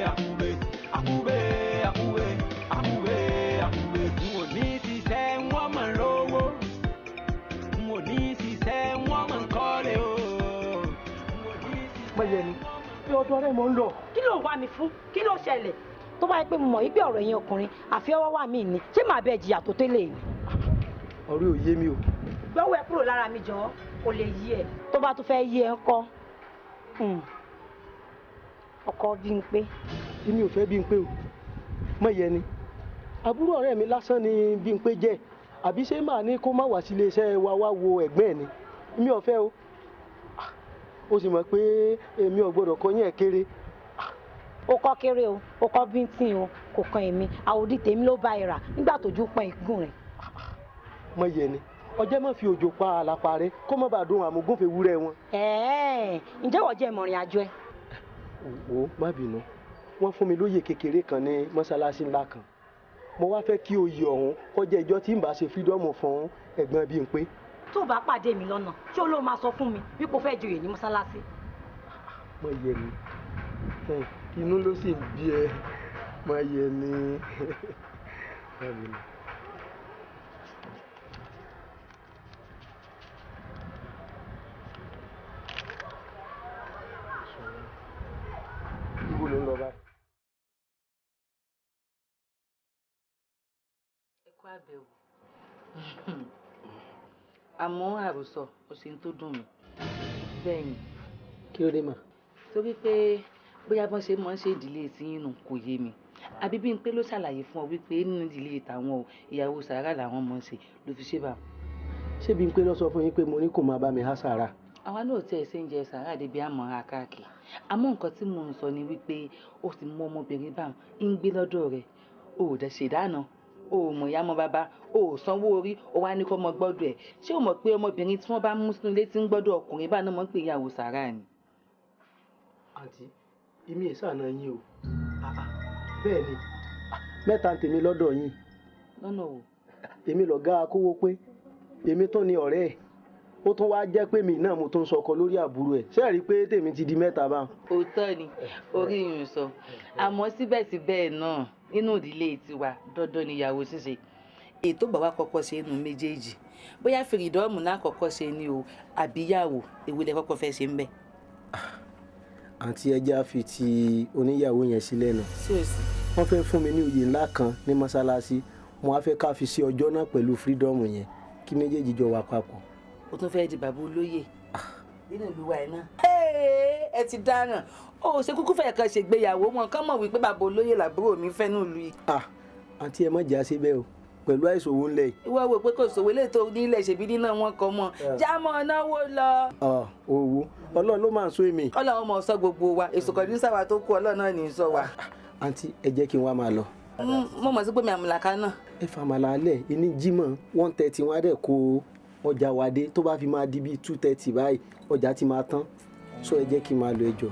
Akube Akube Akube Akube Akube n ò ní ṣiṣẹ́ wọ́n mọ̀ lówó n ò ní ṣiṣẹ́ wọ́n mọ̀ kọ́lé o. mọ̀yẹ́ ni bí ọdún ọ̀rẹ́ mọ̀ ń lọ. kí ló ń wá mi fún kí ló ṣẹlẹ̀ tó bá yẹ pé mo mọ̀ yí pé ọ̀rọ̀ yẹn ọkùnrin àfi ọwọ́ wà mí ni ṣé màá bẹ jìyà tó tẹ́lẹ̀ yìí. ọ̀rẹ́ ò yé mi o. gbọ́wọ́ ẹ kúrò lára mi jọ̀ọ́ kò lè yí ẹ tó bá tún fẹ́ yí ẹ ńkọ́ ọkọ Bímpé. èmi ò fẹ́ Bímpé o mọ̀yẹ́ ni àbúrò ọ̀rẹ́ mi lásán ni Bímpé jẹ́ àbí ṣé màá ní kó má wá sí iléeṣẹ́ wa wá wo ẹ̀gbẹ́ ẹ̀ ni èmi ò fẹ́ o ó sì mọ̀ pé èmi ò gbọ́dọ̀ kọ́ yín ẹ̀ kéré. ó kọ́ kéré o ó kọ́ bíntín o kò kan èmi àwòdì tèmi ló bá ìrà nígbà tójú pọn ìgún rẹ̀. mọ̀yẹ́ ni ọjọ́ má fi òjò pa àlàpà rẹ kó má bàa dùn àmúgúnfẹ̀ wúrẹ́ wọn. ǹjẹ́ wọ́n jẹ́ ìmọ̀rìn àjọ ẹ. wo má bínú wọ́n fún mi lóyè kékeré kan ní mọ́ṣáláṣí ńlá kan mo wá fẹ́ kí oyè ọ̀hún kọjá ìjọ tí ń bá ṣe fídọ́ọ̀mù fún ẹ̀gbọ́n Bímpé. tó bá pàdé mi lọ́nà ṣé ó ló máa sọ fún mi wípé ó fẹ́ joyè ní mọ́ṣáláṣí. mọ̀yẹ́ ni inú ló sì ń bí ẹ mọ̀yẹ́ ni. ibo ló ń lọ báyìí. ẹ kú àbẹ̀wò àmọ́ àròsọ ó ṣe ń tó dùn mí bẹ́ẹ̀ ni. kí ló dé mà. torí pé bóyá bọ́n ṣe máa ń ṣe ìdílé tí yín nù kò yé mi àbí Bímpé ló ṣàlàyé fún ọ wípé nínú ìdílé tàwọn o ìyàwó sàárà làwọn máa ń ṣe ló fi ṣe bá. ṣé Bímpé ló sọ fún yín pé mo ní kó máa bá mi há sàárà. àwa náà tẹ̀ ṣe ń jẹ sàárà débi àmọ́ ra káàkiri àmọ́ nǹkan tí mò ń sọ ni wípé ó ti mú ọmọbìnrin báwọn ń gbé lọ́dọ̀ rẹ̀ ó ò dẹ̀ ṣèdáná ó ò mọ̀ ìyá mọ́ bàbá ó ò sanwó orí ó wá ní kó mọ gbọ́dọ̀ ẹ̀ ṣé o mọ̀ pé ọmọbìnrin tí wọ́n bá mú sínú ilé tí ń gbọ́dọ̀ ọkùnrin bá náà mọ̀ pé ìyàwó sàárà ni. àǹtí èmi ẹ̀ sànà yín o bẹ́ẹ̀ ni mẹ́ta tèmi lọ́dọ̀ yín. lọ́nà wo. èmi lọ̀gá akówó pé èmi tó ní ọ̀rẹ́ ẹ̀ ó tún wáá jẹ́ pé mi náà mo tún sọkọ lórí àbúrò ẹ̀ ṣé ẹ rí i pé tèmi ti di mẹ́ta báwọn. òótọ́ ni orí ìrìn sọ àmọ́ síbẹ̀síbẹ̀ náà nínú ìdílé tiwa dandan níyàwó ṣíṣe ètò bàbá kọ́kọ́ ṣe nù méjèèjì bóyá fìrìdọ́ọ̀mù náà kọ́kọ́ ṣe ni o àbíyàwó èwo lẹ kọ́kọ́ fẹ́ ṣe ń bẹ̀. àǹtí ẹja fi ti oníyàwó yẹn sílẹ̀ náà. sí o sí. wọ́n fẹ́ fún mi ní oyè ńlá kan ní mọ́ṣáláṣí mo wá fẹ́ ká fi sí ọjọ́ náà pẹ̀lú fírídọ́ọ̀mù yẹn kí méjèèjì jọ wà papọ̀. o tún fẹ́ di bàbá olóyè nínú ìlú wa ẹ̀ náà. ẹ ti dáràn ó ṣe kúkú fẹ́ kan ṣègbéyàwó wọn kán mọ̀ wípé bàbá olóyè làbúrò mi fẹ́ nílùú yìí. àǹtí ẹ má jà sí bẹ́ẹ̀ o pẹ̀lú àìsòwò ńlẹ̀ yìí. ìwọ wò pé kò sówó lè tó nílẹ̀ ṣèbí nínú wọn kọ mọ́ jámọ́ náwó lọ. owó ọlọ́run ló máa ń sọ èmi. ọlọ́run mọ̀ sọ gbogbo wa èso kan ní sáwà tó kú ọlọ́run náà ní í sọ wa. àǹtí ẹ jẹ́ kí n wá máa lọ. mo mọ̀ sí pé mi àmàlàká náà. ẹ fàmàlà alẹ́ ìní jímọ̀ 1:30 wọn á dẹ̀ kó ọjà wádé tó bá fi máa di bíi 2:30 báyìí ọjà ti máa tán so ẹ jẹ́ kí n máa lọ ẹjọ́.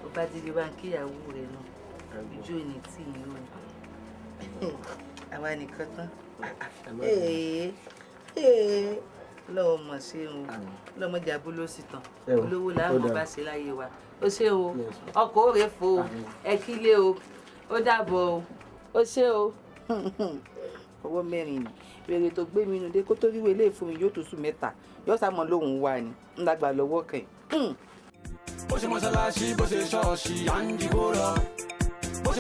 ó bá ti di wá kíyàwó rẹ̀ náà ojú ò ní tì í o àwa nìkan tán lọ́wọ́ mọ̀ sí o lọ́mọ jàbú ló sì tán olówó làwọn bá ṣe láyé wa ó ṣe o ọkọ̀ òrè fò o ẹ kílé o ó dàbọ̀ o ó ṣe o owó mẹ́rin ni wèrè tó gbé mi inú dé kó tó ríwé ilé ìfún mi yóò tó sùn mẹ́ta yóò sá mọ́ lóhùn wà ní ńlágbà lọ́wọ́ kẹ́yìn. bó ṣe mọ́ṣáláṣí bó ṣe ṣọ́ọ̀ṣì à ń dìbò lọ bó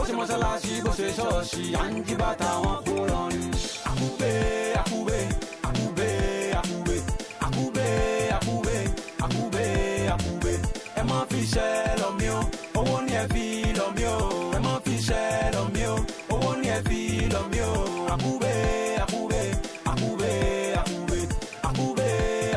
ṣe mọ́ṣáláṣí bó ṣe ṣọ́ọ̀ṣì à ń jí bàtà wọn kó lọ ní. Akube Akube Akube Akube Akube Akube Akube Akube ẹ má fi ṣẹ́ lọ mí o owó ni ẹ fi lọ mí o ẹ má fi ṣẹ́ lọ mí o owó ni ẹ fi lọ mí o Akube Akube Akube Akube Akube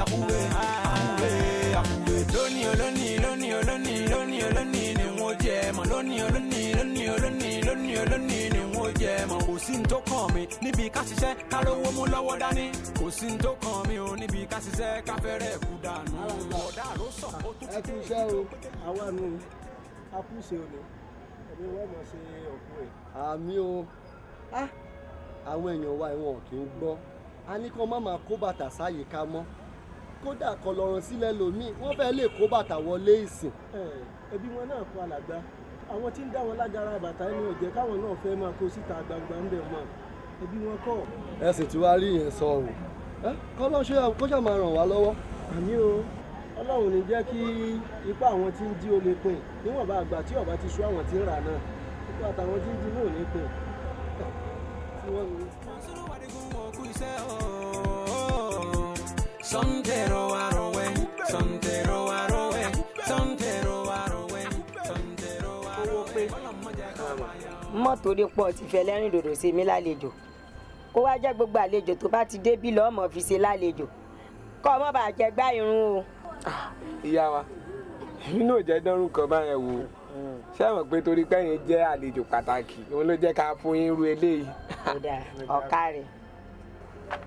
Akube Akube Akube lónìí olónìí lónìí olónìí lónìí olónìí ni wọ́n jẹ́ mọ́ lónìí olónìí lónìí olónìí lónìí olónìí ni wọ́n jẹ́ mọ́ kò sí ní tó kàn mí níbi ká ṣiṣẹ́ ká lówó mú lọ́wọ́ dání kò sí ní tó kàn mí o níbi ká ṣiṣẹ́ ká fẹ́rẹ̀ kú dànù ọ̀dà ló sọ ó tún ti ẹ kú iṣẹ́ o àwa nù a kú ṣe òní ẹ̀mí wọ́n mọ̀ ṣe ọ̀pọ̀ ẹ̀. àmì o àwọn èèyàn wa ìwọ̀n kì í gbọ́ a ní kí wọ́n má máa kó bàtà sáyè ká mọ́ kódà kọlọ́run sílẹ̀ lómi wọ́n fẹ́ lè kó bàtà wọlé ìsìn. ẹbí wọn náà kọ àlàgbà àwọn tí ń dá wọn lágara bàtà ẹni ò jẹ́ káwọn náà fẹ́ máa kó síta gbangba ń bẹ̀ mọ́ ẹbí wọn kọ́. ẹ sì ti wá rí yẹn sọ o kọ́lọ́ ṣe kó ṣàmà ràn wá lọ́wọ́. àmì o ọlọ́run ní jẹ́ kí ipá àwọn tí ń jí ó lè pín níwọ̀nba àgbà tí ọba ti sú àwọn tí ń rà náà ipá àtàwọn tí ń jí náà ò ní pín. Santero arowe, santero arowe, santero arowe, santero arowe. mọ́ torí pọ̀ ti fẹ́ lẹ́rìn dòdò sí mi lálejò kó wá jẹ́ gbogbo àlejò tó bá ti débí lọ́mọ fi ṣe lálejò kọ́ ọmọ bá jẹ gbá irun o. ìyá wa inú ò jẹ́ dánrùn kan báyẹn wò ṣé ẹ mọ̀ pé torí pẹ́yìn jẹ́ àlejò pàtàkì òun ló jẹ́ ká fún yín ru eléyìí. ọ̀ká rẹ̀.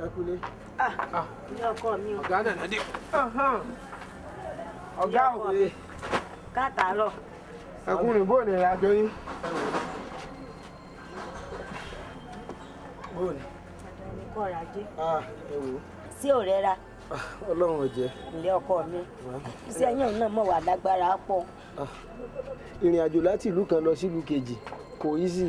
ẹ kúlé. ní ọkọ mi o. ọ̀gá nàná dé. ọ̀gá òwe. káàtàárọ̀. ẹkùnrin bò ní ìrìnàjò yín. bóòní. kọ́ ọ̀rọ̀ ajé. ẹ wò ó. sí ọ̀rẹ́ ra. ọlọ́run ò jẹ́. ilé ọkọ mi iṣẹ́ yẹn náà mọ̀ wà lágbára pọ̀. ìrìn àjò láti ìlú kan lọ sílùú kejì kò yí sí.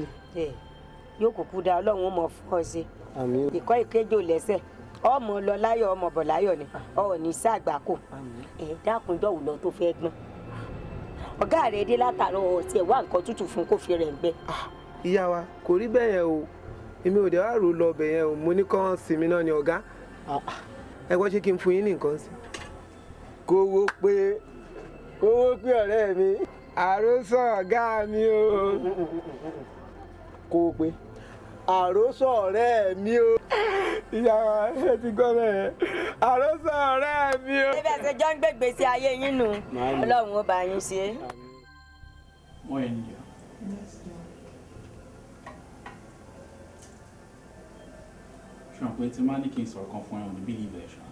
yóò kúkú da ọlọ́run ó mọ̀ fún ọ sí. àmín. ìkọ́ ìkéjò lẹ́sẹ̀ ọmọ lọ láyọ̀ ọmọ bọ̀ láyọ̀ ni ọ ní sàgbákò dákun dọ̀wù lọ tó fẹ́ gbọ́n ọ̀gá rẹ̀ dé látàárọ̀ ọtí ẹ̀ wá nǹkan tútù fún kó fi rẹ̀ ń gbẹ. ìyá wa kò rí bẹ́ẹ̀ yẹn o èmi ò dé wá rò lọ bẹ̀ yẹn o mo ní kán sinmi náà ni ọ̀gá ẹ gbọ́ ṣé kí n fún yín ní nǹkan sí. kówó pé ọ̀rẹ́ mi. àròsọ ọ̀gá mi o. kówó pé àròsọ ọ̀rẹ́ mi o. ìyá wa ẹ ti gbọ́ bẹ́ẹ̀ àròsọ ọ̀rẹ́ mi o. ẹbí ẹsẹ jọ ń gbé gbèsè ayé yín nù ọlọ́run ó bá yín ṣe. wọ́n yẹn nìyẹn. ṣùgbọ́n pé tí máa ní kí n sọ̀rọ̀ kan fún ẹ ò ní believe ẹ̀ ṣá.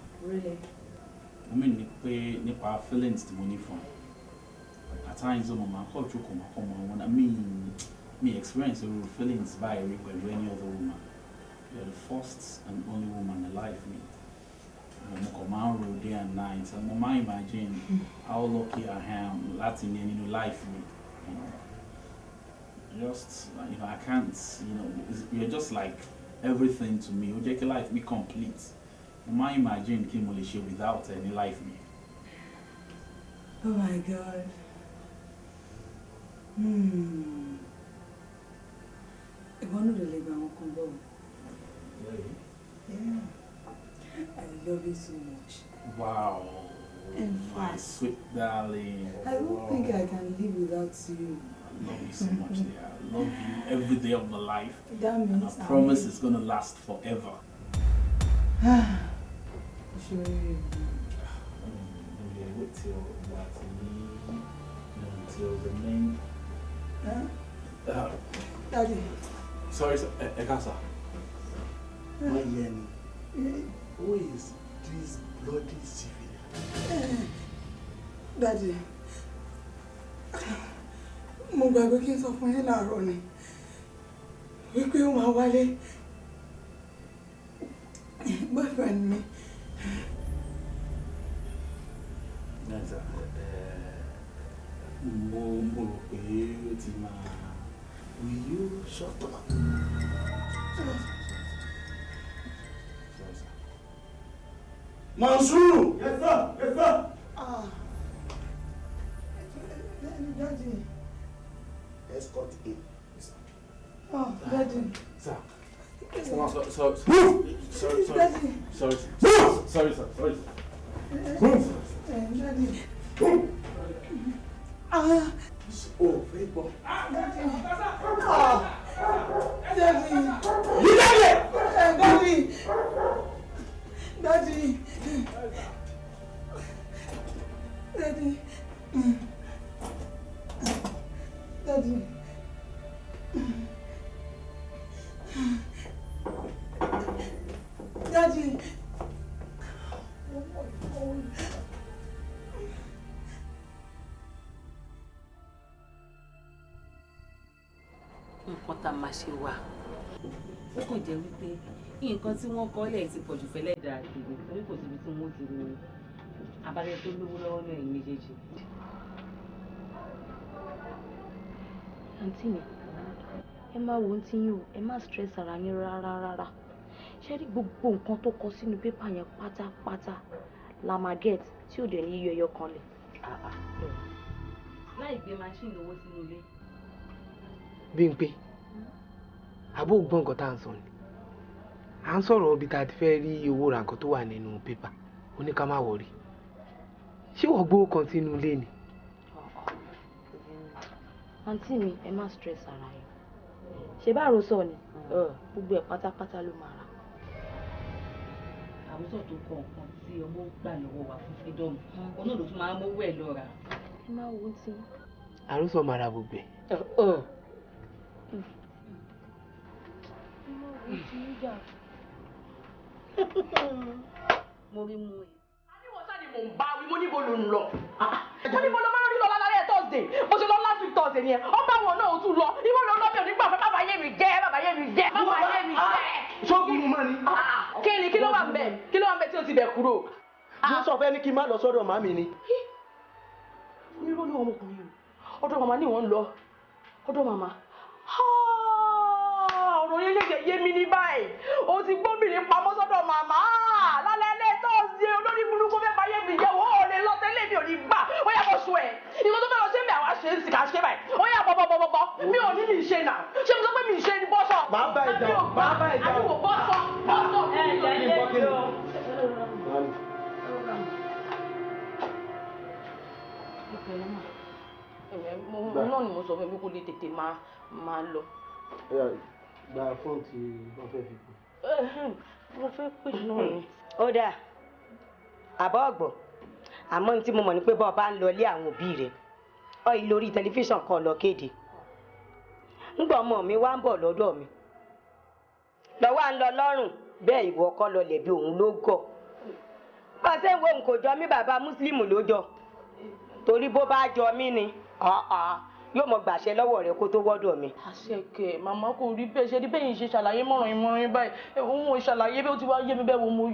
I mean ni pé nípa feelings tí mo ní fún ẹ at times ọmọ máa kọ́ jókòó máa kọ́ máa wọn me experience irú feelings báyìí rí pẹ̀lú any other woman. You're the first and only woman alive me. Mo kàn máa ń ro day and night and mo máa imagine how lucky I am láti ní nínú life mi. Just, you know, I can't, you know, you're just like everything to me. Ojeki life be complete. My imagine Kimolishe without any life me. Oh my God. If one of the labor won't come down. Yeah. I love you so much. Wow. In My fact, sweet darling. I don't think I can live without you. I love you so much, dear. I love you every day of my life. That means and I promise it's gonna last forever. Sure. Wait till the name. Daddy. Sorry, sir. Ekasa. My Yenny. Who is this bloody civilian? Daddy. Mo gbàgbé kí n sọ fún yín láàárọ̀ ni wípé ó máa wálé boyfriend mi. Mo rò pé ó ti máa. Will you shut up? Mansour! Yes, sir. Yes, sir. Daddy. Escort him. Oh, Daddy. Sir. Move! Sorry, Daddy. sir. Daddy. Oh, very bon. Daddy. Daddy. Daddy. Daddy. Daddy. Oh my God. Nǹkan tá a máa ṣe wà. Ó kàn jẹ́ wípé nǹkan tí wọ́n kọ́ lẹ̀ ti pọ̀jù fẹ́lẹ́ dà tèmi torí kò síbi tí wọ́n ti ní abájẹ tó lówó lọ́wọ́ náà ẹ̀yìn méjèèjì. Àǹtí mi, ẹ má wo ti yín o, ẹ má stress ara yín rárá. Ṣé rí gbogbo nǹkan tó kọ sínú pépà yẹn pátápátá la máa get tí ò dẹ̀ ní yọ ẹyọ kan lẹ̀. Láì gbé máṣíìnì owó sínú ilé. Bímpé, àbó gbọ́ nǹkan tá à ń sọ ni. À ń sọ̀rọ̀ ibi tá a ti fẹ́ rí owó ra nǹkan tó wà nínú pépà. Ó ní ká má wọrí. Ṣé wọ́n gbówó kan sínú ilé ni? Àǹtí mi, ẹ má stress ara yín. Ṣé bá àròsọ ni? Gbogbo ẹ̀ pátápátá ló máa rà. Àròsọ tó kọ nǹkan tí ọmọ gbà lọ́wọ́ wa fún freedom. Òun náà ló tún máa ń mówó ẹ̀ lọ rà. Ẹ má wo ti. Àròsọ máa ra gbogbo ẹ̀. Mo rí mú ẹ. Àníwọ̀n sáà ni mò ń bá wí, mo níbo ló ń lọ. Mo níbo ló máa ń rí lọ lálẹ́ Thursday. Mo ṣe lọ last week Thursday nìyẹn. Ó bá wọn náà ó tún lọ. Ibo ló ń lọ bí onígbà fẹ́ bàbá yé mi jẹ́. Ṣọ́gun mọ́ ni. Kí ló wà ń bẹ̀? Kí ló wà ń bẹ̀ tí o ti bẹ̀ kúrò? Mo sọ fẹ́ ní kí n má lọ sọ́dọ̀ màmí ni. Onírọ́ ní ọmọkùnrin yìí. Ọ̀dọ̀ màmá ni wọ́n ń lọ. Ọ̀dọ̀ màmá. Ọ̀rọ̀ yẹn lè yé mi ní báyìí. O ti gbóbìnrin pamọ́ sọ́dọ̀ màmá. Lálẹ́ Thursday olórí burúkú fẹ́ báyé mi jẹ́. Wọ́n ò lè lọ tẹ́lẹ̀ mi ò ní gbà. Ó yà bọ̀ sùn ẹ̀. Ìwọ tó fẹ́ lọ sí mi àwa ṣe ń sì ká ṣe báyìí. Ó yà bọ̀. Mi ò ní mi ṣe nà. Ṣé mo sọ pé mi ṣe ni bọ́sọ̀? Màá bá ìjà o. Àdúgbò bọ́sọ̀. Náà ni mo sọ fún mi kó lè tètè máa lọ. Gba fóònù tí wọ́n fẹ́ fi pè. Mo fẹ́ pè náà ni. Ó dáa àbọ̀ ọ̀gbọ̀n àmọ́ ní tí mo mọ̀ ní pé bọ́ọ̀ bá ń lọ ilé àwọn òbí rẹ̀ ọ yìí lórí tẹlifíṣàn kan lọ kéde ńgbà ọmọ mi wá ń bọ̀ lọ́dọ̀ mi lọ́wọ́ à ń lọ lọ́rùn bẹ́ẹ̀ ìwọ ọkọ lọ lẹ̀bi òun ló gọ̀ bá a ṣe ń wo nǹkó jọ mí bàbá mùsùlùmí ló jọ torí bó bá jọ mí ni yóò mọ gbàṣẹ lọ́wọ́ rẹ kó tó wọ́dọ̀ mi. àṣekè màmá kò rí bẹ́ẹ̀ ṣe rí bẹ́ẹ̀ yìí ṣe ṣàlàyé mọ̀ràn báyìí òun ò ṣàlàyé bí ó ti wá yé mi bẹ́ẹ̀ wo mo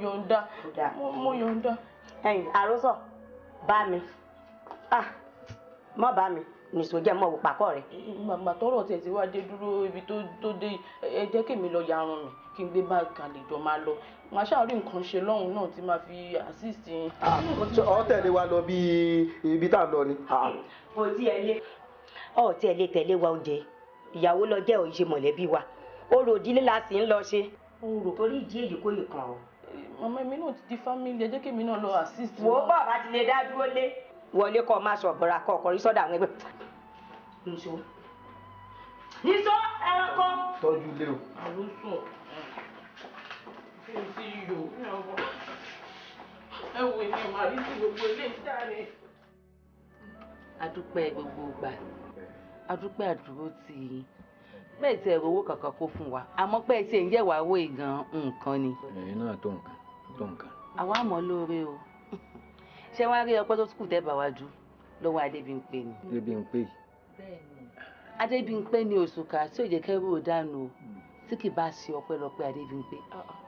yọ̀ǹda. ẹ̀yin àròsọ bá mi mọ bá mi nìṣó jẹ́ mọ́ òpàkọ́ rẹ̀. màmá tọrọ tiẹ̀ ti wá dé dúró ibi tó dé ẹ jẹ́ kèmi lọ yarun mi kí n gbé báàgì kan lè jọ máa lọ màá ṣàárín nǹkan ṣe lọ́hùn náà tí máa fi assist yín. ọ tẹ̀lé wa lọ bí ibi tá a lọ ni. mo ti ẹ lé ọ tí ẹ lè tẹ̀lé wa oúnjẹ ìyàwó lọ jẹ́ òye mọ̀lẹ́bí wa orò ìdílé la sì ń lọ ṣe torí ìdí èyí kò lè kàn ọ́. màmá mi náà ti di family ẹ jẹ́ kèmi náà lọ assist. wò ó bọ̀ bá ti lè dá dúró lé wọlé kọ́ máa sọ ọ̀bọ̀ra kọ́ ọkọ̀ rí sọ́dọ̀ àwọn ẹgbẹ́. níṣó ẹranko. tọ́jú lé o. àlùsùn kí n ti yò ẹ wò ní màrí sí gbogbo ilé ìdáre. adúpẹ́ gbogbo ìgbà adúpẹ́ àdúró tì í bẹ́ẹ̀ tí ẹ̀rọ owó kankan kó fún wa àmọ́ pé tí ẹ̀ ń yẹ̀wò àwọ̀ ìgan nǹkan ni. ẹ̀yin náà tó nǹkan. àwa mọ̀ lóore o ṣé wàá rí ọpẹ́ tó kù tẹ́ bá wa jù lọ́wọ́ Adébímpé ni. Adébímpé yìí. Adébímpé ni òṣùkà tí ò jẹ́ kẹ́rù ò dànù o tí kì bá ṣe ọpẹ́lọpẹ́ Adébímpé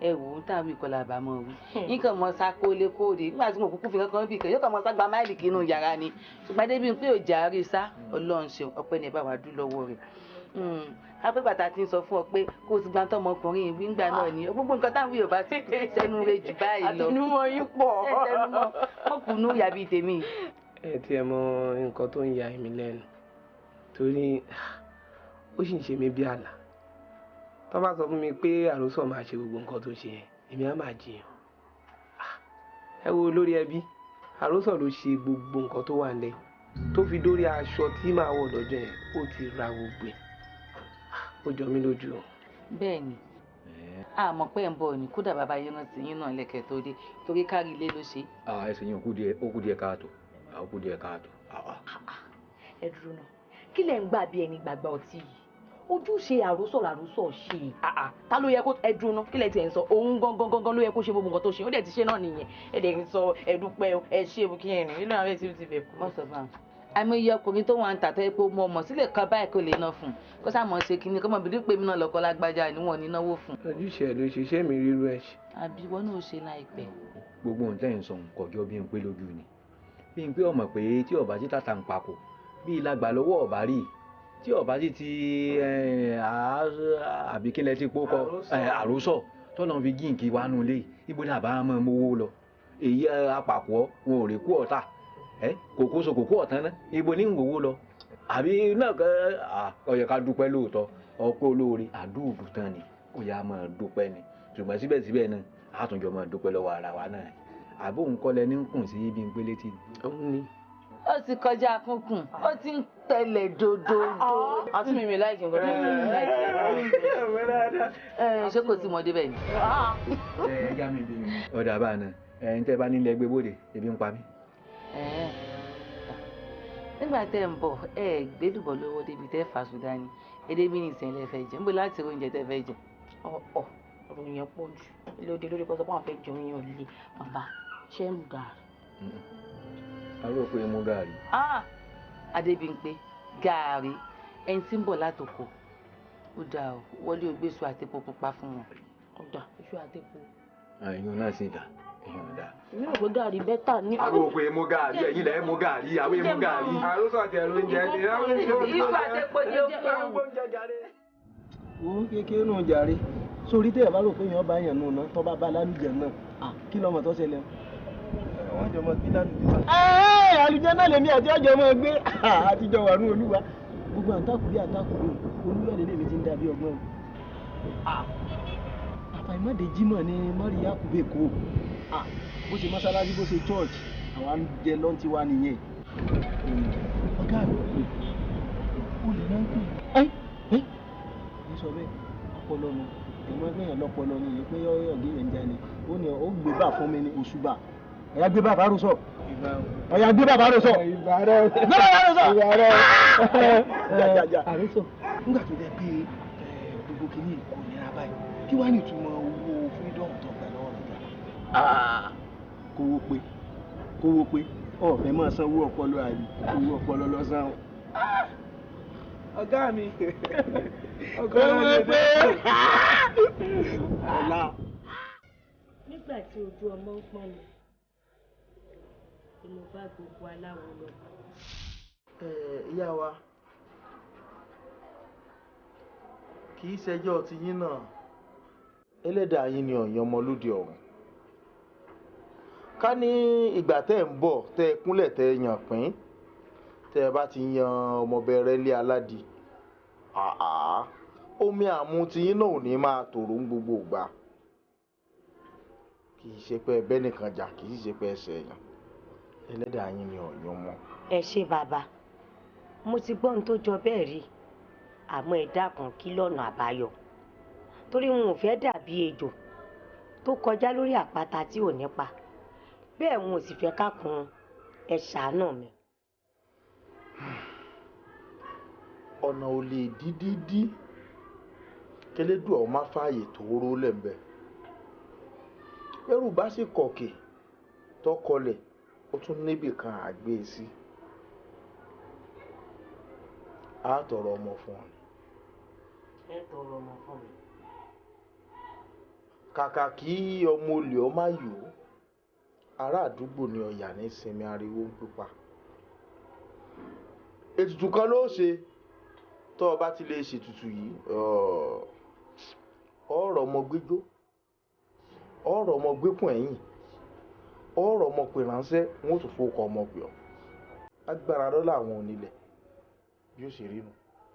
ẹ wò ó táwọn ìkọlà àbámọ̀ wí nǹkan mọ sákólé kóòdì nígbà tí mo kúkú fi kankan bì kan yóò kàn mọ ságbá máìlì kínú yàrá ni ṣùgbọ́n Adébímpé ò járe sá Ọlọ́run ṣeun ọpẹ́ ni ẹ bá wa dú lọ́wọ́ rẹ̀ apẹ́ bàtà ti ń sọ fún ọ pé kó o ti gbàtọ́ ọmọkùnrin ìwí ńgbà náà ni gbogbo nǹkan táwọn Yorùbá ti sẹ́nu rẹ̀ jù báyìí lọ àtẹnumọ́ yín pọ̀ ẹ̀ẹ́dẹ́numọ́ mọ́kùnú yàbí tèmi. ẹ ti ẹ mọ nǹkan tó ń ya èmi lẹ́nu torí ó sì ń ṣe mí bí àlá tó bá sọ fún mi pé àròsọ máa ṣe gbogbo nǹkan tó ṣe yẹn èmi á máa jiyàn ẹ wo lórí ẹbí àròsọ ló ṣe gbogbo nǹkan tó wà nílẹ̀ tó fi dórí aṣọ tí màá wọ̀ lọ́jọ́ yẹn ó ti ra gbogbo ẹ̀ ó jọ mí lójú o. bẹ́ẹ̀ni àmọ́ pé ń bọ̀ ni kódà bàbá yẹn rántí yín náà lẹ́kẹ̀ẹ́ tó dé torí kárí ilé ló ṣe. ẹsẹ̀ yín ó kù díẹ̀ káàtó ó kù díẹ̀ káàtó. ẹ dúró náà kí lẹ̀ ń gbà bí ẹni gbàgbà ọtí yìí ojúṣe àròsọ làròsọ ṣe ta ló yẹ kó ẹ dúró náà kí lẹ̀ tiẹ̀ ń sọ òun gangan ló yẹ kó ṣe gbogbo nǹkan tó ṣe ó dẹ̀ ti ṣe náà nìyẹn ẹ dẹ̀ ń sọ ẹ dúpẹ́ ẹ ṣe é kí ẹ rìn nínú àwọn ètí ti bẹ̀ kú. mọ̀ sọ fún un àìmọye ọkùnrin tó wà ń tàtọ́ epo mọ ọmọ sílẹ̀ kan báyìí kò lè ná fún un kó sàmọ̀ ṣe kínní kó mọ̀ bí dípò èmi náà lọ́kọ́ lágbájá ni wọ́n ní náwó fún un. ojúṣe ẹ ló ṣiṣẹ́ mi rírú ẹ̀ ṣe. àbí wọn náà ṣe láìpẹ́. gbogbo ohun tẹ́ ń sọ nǹkan jọ bí n pé lójú ni bí n pé ọmọ pé tí ọba tí tàtà ń papò bí ìlàgbà lọ́wọ́ ọba rí tí ọba tí ti àbíkílẹ̀ tí kó kọ àròsọ tọ́nà fi jíǹkì wánú ilé ibo ni àbá máa mówó lọ èyí apàpọ̀ wọn ò rè kú ọ̀tá kòkó so kòkó ọ̀tán náà ibo ní ìwòwò lọ àbí náà ó yẹ ká dúpẹ́ lóòótọ́ ọpẹ́ olóore àdúùdù tán ni ó yẹ á máa dúpẹ́ ni ṣùgbọ́n síbẹ̀síbẹ̀ náà àtúnjọ máa dúpẹ́ lọ́wọ́ ara wa náà àbó òun lẹ ní kùn sí ibi ń pé létí ni. òun ni. ó ti kọjá kúnkùn ó ti ń tẹ̀lẹ̀ dòdòdò. àti mímí láì jẹun kọjá ṣé kò sí mọdé bẹ́ẹ̀ ni. ọ̀dà bá a náà ń tẹ́ bá nílẹ̀ gbé bóde ebi ń pa mí. nígbà tẹ́ ń bọ̀ gbẹ́dùbọ̀ lọ́wọ́ débi tẹ́ fà sùn dání edébi ní ìsìn lẹ́fẹ̀ẹ́ jẹ níbo láti rí oúnjẹ tẹ́ fẹ́ jẹ. ọ̀rọ̀ yẹn pọ̀ jù lóde lórí pọ́sọ́ pọ́n fẹ́ jẹun yẹn ò lè bàbá ṣé ń gààrí. arúgbó pé mo gààrí. Adébímpé gààrí ẹni tí ń bọ̀ látòkò ó dáa o wọlé ògbésù àtẹ̀pọ̀ pupa fún wọn. ọ̀dà iṣu àtẹ̀pọ̀. ẹ̀yin náà sì dà ẹ̀yin dà. èmi rò pé gààrí bẹ́tà ní. arúgbó pé mo gààrí ẹ̀yin lẹ̀ mo gààrí àwọn èèmọ̀ gààrí. àròsọ àti ẹ̀rọ oúnjẹ ni iṣu àtẹ̀pọ̀ ni ó fún un. òun kékeré nù jàre sórí tẹ́ ẹ̀ bá rò pé èèyàn bá yàn nù náà tó bá bá lálùjẹ náà kí lọ́mọ tó ṣẹlẹ̀ wọ́n jọ mọ bí lálùjẹ náà. àlùjẹ náà lèmi àti ọjọ́ mọ gbé àtijọ́ wà ní olúwa gbogbo àtàkùrẹ́ olúwa lè lèmi ti ń dàbí ọgbọ́n o. àfàìmọ́dé jímọ̀ ni mọ́rí Akube kó bó ṣe mọ́sálásí bó ṣe church àwa ń jẹ lọ́ntì wa nìyẹn. ọ̀gá mi ò lè náà kú. ní sọ bẹ́ẹ̀ ọpọlọ mi ìmọ̀ ẹgbẹ́ yẹn lọ́pọlọ ni pé ọ̀gẹ́ yẹn ń jalè ó ní ó gbé bá fún mi ní oṣù bá ọ̀yà gbé bàbá rò sọ ọ̀yà gbé bàbá rò sọ gbé bàbá rò sọ. àròsọ nígbà tó dẹ pé gbogbo kìíní kò nira báyìí kí wàá ní ìtumọ̀ owó freedom tó gbà lọ́wọ́ rẹ̀ kówó pé ọ̀fẹ́ máa sanwó ọpọlọ àbí owó ọpọlọ lọ́sàn-án. ọ̀gá mi ọgọ́ pé ọ̀la. nígbà tí ojú ọmọ ń pọ́n mi ni mo bá gbogbo aláwo lọ ìyá wa kì í ṣẹjọ́ tiyín náà ẹlẹ́dàá yín ni ọ̀yàn ọmọlúdì ọ̀hún ká ní ìgbà tẹ́ ń bọ̀ tẹ́ ẹ kúnlẹ̀ tẹ́ ẹ yàn pín tẹ́ ẹ bá ti yan ọmọbẹ̀rẹ̀ lé aládìí omi àmú tiyín náà ò ní máa tòrò ń gbogbo ìgbà kì í ṣe pé ẹbẹ́ nìkan jà kì í ṣe pé ẹsẹ̀ èèyàn ẹlẹ́dàá yín ni ọ̀yàn mọ́. ẹ ṣe bàbá mo ti gbọ́ ohun tó jọ bẹ́ẹ̀ rí àmọ́ ẹ dákun kí lọ́nà àbáyọ torí wọn ò fẹ́ dàbí ejò tó kọjá lórí àpáta tí ò nípa bẹ́ẹ̀ wọn ò sì fẹ́ ká kun ẹ ṣàánú mi. ọ̀nà ò lè dídídí kẹlẹ́dùn ọ̀ má fààyè tó ró lẹ́ńbẹ́ ẹrù bá sì kọ̀kè tọkọlẹ̀ ó tún níbì kan àgbé sí á tọrọ ọmọ fún ọ. ẹ tọrọ ọmọ fún mi. kàkà kí ọmọ olè ọ má yò ó ará àdúgbò ni ọ̀yà ní sinmi ariwo ń pípa ètùtù kan ló ṣe tó o bá ti lè ṣètùtù yìí ọ̀rọ̀ ọmọ gbẹjọ́ ọ̀rọ̀ ọmọ gbẹkùn ẹ̀yìn ọ̀rọ̀ ọmọ pè ránṣẹ́ wọn ò tún fowó kọ ọmọ pè ọ́ agbára lọ́la àwọn onílẹ̀ bí ó ṣe rí nu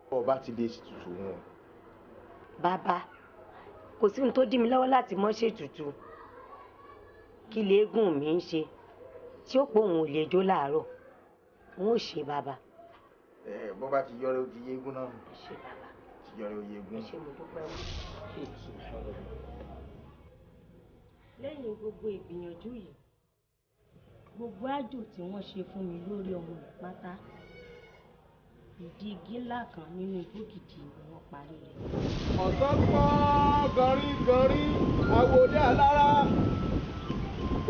tó o bá ti lè ṣètùtù wọn. bàbá kò sí ohun tó dí mi lọ́wọ́ láti mọ́ ṣètùtù kí léegun mi ń ṣe tí ó pọ̀ òun ò lè jó láàárọ̀ n ó ṣe bàbá. bó bá ti yọrẹ ó ti yéégún náà ṣe bàbá ti yọrẹ ó yéégún. ṣe mo dúpẹ́ wọ́n. lẹ́yìn gbogbo ìgbìyànjú yìí gbogbo àjò tí wọ́n ṣe fún mi lórí ọmọ ìpátá ìdí igi ńlá kan nínú igbó gidi ni wọ́n parí rẹ̀. ọ̀sán pọ́n gọ̀rí àwòdì alára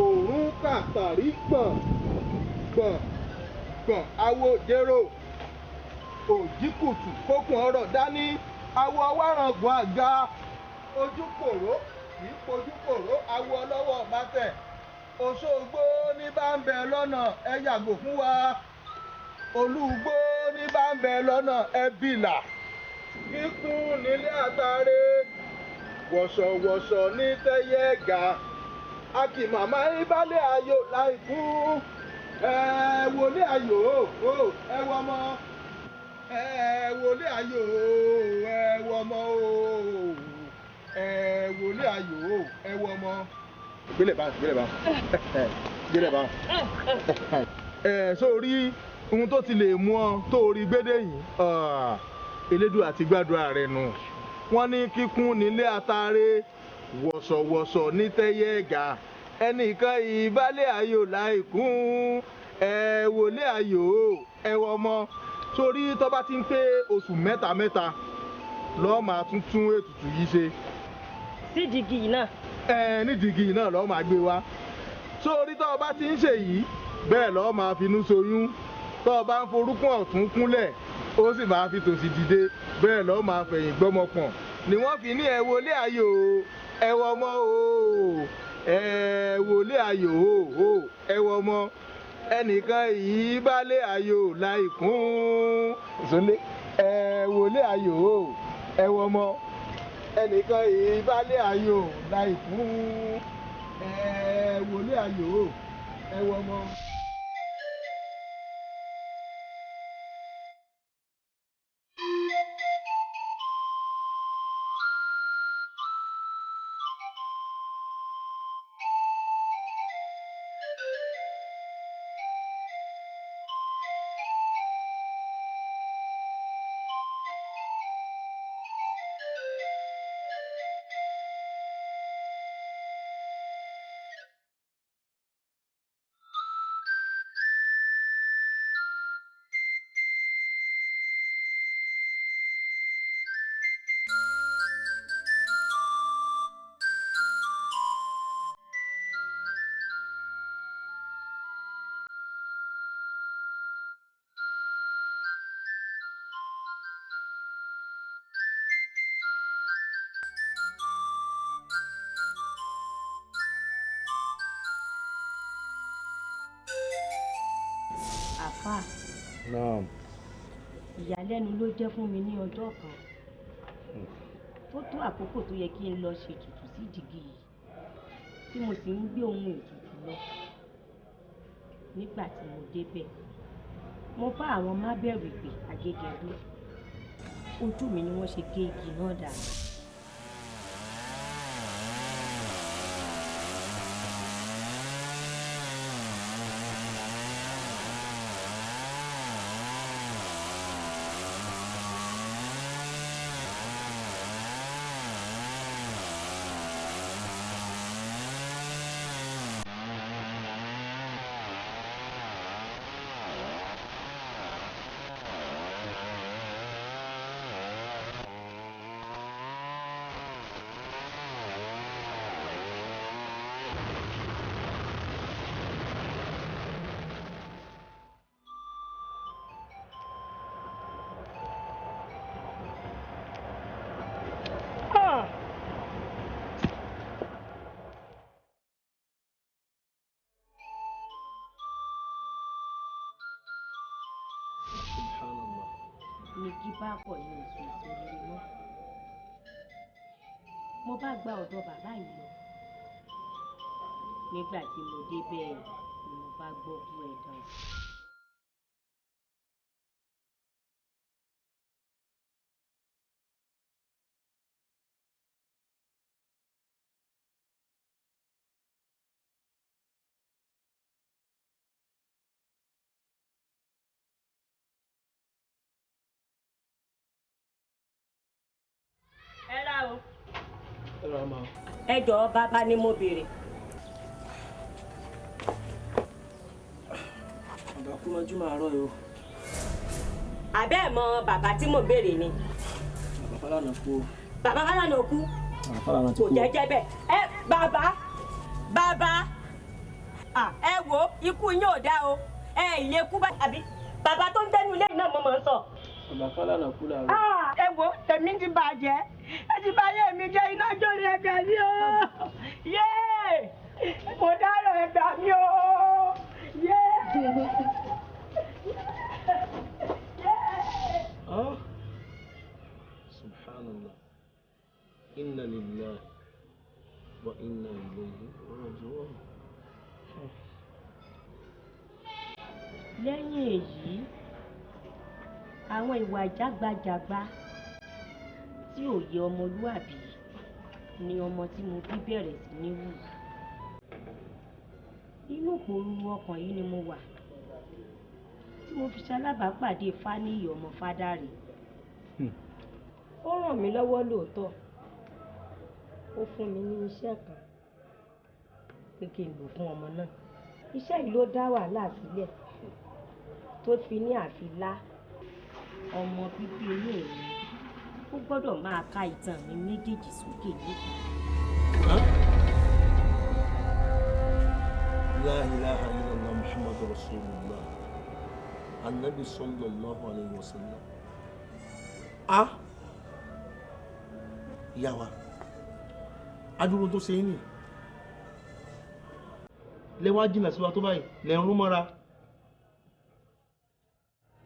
òórùn kàtàrí gbọ̀n àwòdèrò òjìkùtù kókùn ọ̀rọ̀ dání àwọ̀ wárangùn àga ojúkòró kì í fojúkòró àwọ̀ ọlọ́wọ́ bàtẹ̀ Òṣogbo ní bá ń bẹ lọ́nà ẹ yàgò fún wa Olúgbó ní bá ń bẹ lọ́nà ẹ bìlà kíkún nílé àtàrẹ wọ̀ṣọ̀wọ̀ṣọ̀ ní tẹ́yẹ ga a kì màmá ìbálẹ̀ ayò láìkú ẹ wọlé ayò ẹ wọmọ ẹ wọlé ayò ẹ wọmọ ẹ wọlé ayò ẹ wọmọ. gbélé bá sórí ohun tó ti lè mú ọ tó rí gbédè yìí elédùn àti gbàdúrà rẹ nù wọ́n ní kíkún nílé àtàrẹ wọ̀ṣọ̀wọ̀ṣọ̀ ní tẹ́yẹ ẹ̀gà ẹnìkan ìbálẹ̀ ayò láìkún ẹ wọlé ayò ẹ wọmọ sórí tó bá ti ń pé oṣù mẹ́ta lọ́ọ́ máa tún ètùtù yìí ṣe. sídìgì náà. nídìgì náà lọ́ọ́ máa gbé wá sórí tó bá ti ń ṣe yìí bẹ́ẹ̀ lọ́ọ́ máa finú ṣoyún tó bá ń forúkún ọ̀tún kúnlẹ̀ ó sì máa fi tòsì dìde bẹ́ẹ̀ lọ́ọ́ máa fẹ̀yìn gbọ́mọpọ̀n ni wọ́n fi ní ẹ wọlé ayò ẹ wọmọ ẹ wọlé ayò ẹ wọmọ ẹnìkan yìí bálé ayò láìkún ìsọlé ẹ wọlé ayò ẹ wọmọ ẹnìkan yìí bálé ayò láìkún ẹ wọlé ayò ẹ wọmọ. àfà Naam. ìyàlẹ́nu ló jẹ́ fún mi ní ọjọ́ kan tó tó àkókò tó yẹ kí n lọ ṣètùtù sí ìdígí yìí tí mo sì ń gbé ohun ètùtù lọ. Nígbà tí mo débẹ̀ mo bá àwọn mábẹ̀rù ìpè Agégẹdú, ojú mi ni wọ́n ṣe gé igi náà dànù. Nìgí bá pọ̀ ní oṣù ìṣòro mọ́. Mo bá gba ọ̀dọ̀ bàbá yìí lọ. Nígbà tí mo débẹ̀ ni mo bá gbọ́ kú ẹ̀dá. Ẹ ra o. Ẹ ra ma. Ẹ jọ̀ọ́ bàbá ni mo béèrè. Bàbá kú mọ́jú máa rọ̀ yìí o. Àbẹ́ ẹ̀ mọ bàbá tí mo béèrè ni. Bàbá Fálànà kú o. Bàbá Fálànà kú. Bàbá Fálànà ti Kò kú o. jẹ́jẹ́ bẹ́ẹ̀. Ẹ bàbá. Ẹ wo ikú yín ò dá o. Ẹ ilé kú bá àbí bàbá tó ń tẹnu ilé náà mo mọ̀ ń sọ. Bàbá Fálànà kú làárọ̀. Ẹ wo tèmi ti bàjẹ́ ẹ ti bá yé mi jẹ́ iná jórí ẹgbẹ́ mi o yéé mo dárò ẹgbẹ́ mi o yéé. Subhanallah. Inna lillahi wa inna ilayhi raji'un. Lẹ́yìn èyí àwọn ìwà jágbajàgba tí ò yẹ ọmọlúwàbí ni ọmọ tí mo bí bẹ̀rẹ̀ sí ní wù. Inú ìpòrúru ọkàn yìí ni mo wà tí mo fi ṣalábàápàdé Fáníyì ọmọ Fádàrè. Ó ràn mí lọ́wọ́ lóòótọ́, ó fún mi ní iṣẹ́ kan pé kí n lò fún ọmọ náà. Iṣẹ́ yìí ló dá wàhálà sílẹ̀ tó fi ní àfilá ọmọ bíbí inú mi ó gbọ́dọ̀ máa ka ìtàn mi méjèèjì sókè nípa. La ilaha illallah Muhammadu Rasulullah. Annabi sallallahu alayhi wa sallam. Ìyá wa, adúró tó ṣe é nì. Lẹ́wọ́n á jìnà sí wa tó báyìí, lẹ́rún mọ́ra.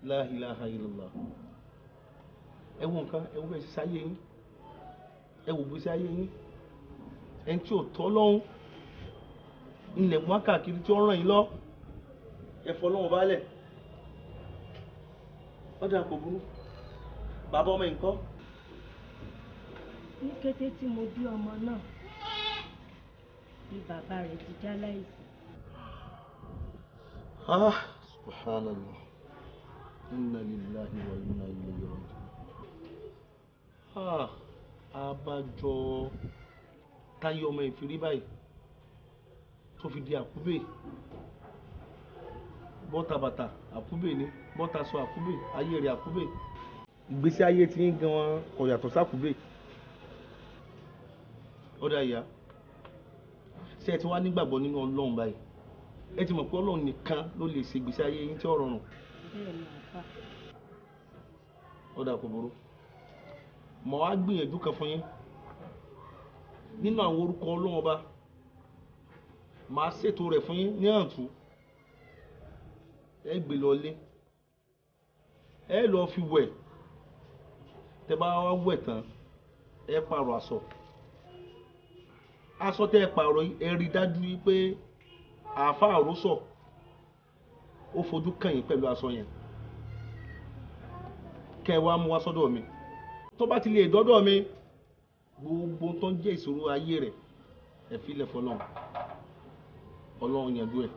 La ilaha illallah. Ẹ wo nǹkan, ẹ wo bẹ́ẹ̀ ṣiṣẹ́ ayé yín, ẹ wo gbèsè ayé yín, ẹni tí ò tọ́ lọ́hún ilẹ̀ mú káàkiri tí ó ràn yín lọ, ẹ fọ́ lọ́wọ́ balẹ̀. Ọ̀dà kò burú, bàbá ọmọ yìí ńkọ́? Ní kété tí mo bí ọmọ náà ni bàbá rẹ̀ ti já láìsí. Subhanallah. Inna lillahi wa inna ilayhi raji'un. Abájọ táyé ọmọ ìfìrí báyìí tó fi di Akube. Bọ́ta bàtà Akube ni, bọ́ta sọ Akube, ayé rẹ̀ Akube. Ìgbésí ayé tí ń gan kò yàtọ̀ sí Akube. Ó dá ìyá, ṣé ẹ ti wá nígbàgbọ́ nínú Ọlọ́run báyìí? Ẹ ti mọ̀ pé Ọlọ́run nìkan ló lè ṣe ìgbésí ayé yín tí ó rọrùn. Ó dà kò burú. Mo wá gbìyànjú kan fún yín. Nínú àwọn orúkọ Ọlọ́run ọba, màá ṣètò rẹ̀ fún yín ní àǹtú. Ẹ gbé lọ lé. ẹ lọ fi wẹ̀ tẹ́ bá wá wẹ̀ tán ẹ pààrọ̀ aṣọ tẹ́ ẹ pààrọ̀ ẹ rí dájú pé àáfà àròsọ ó fojú kàn yín pẹ̀lú aṣọ yẹn kẹ́ ẹ wá mú wá sọ́dọ̀ mi tó bá ti lè dọ́dọ̀ mi gbogbo tó ń jẹ́ ìṣòro ayé rẹ̀ ẹ filẹ̀ fọlọ́run ọlọ́run yanjú ẹ̀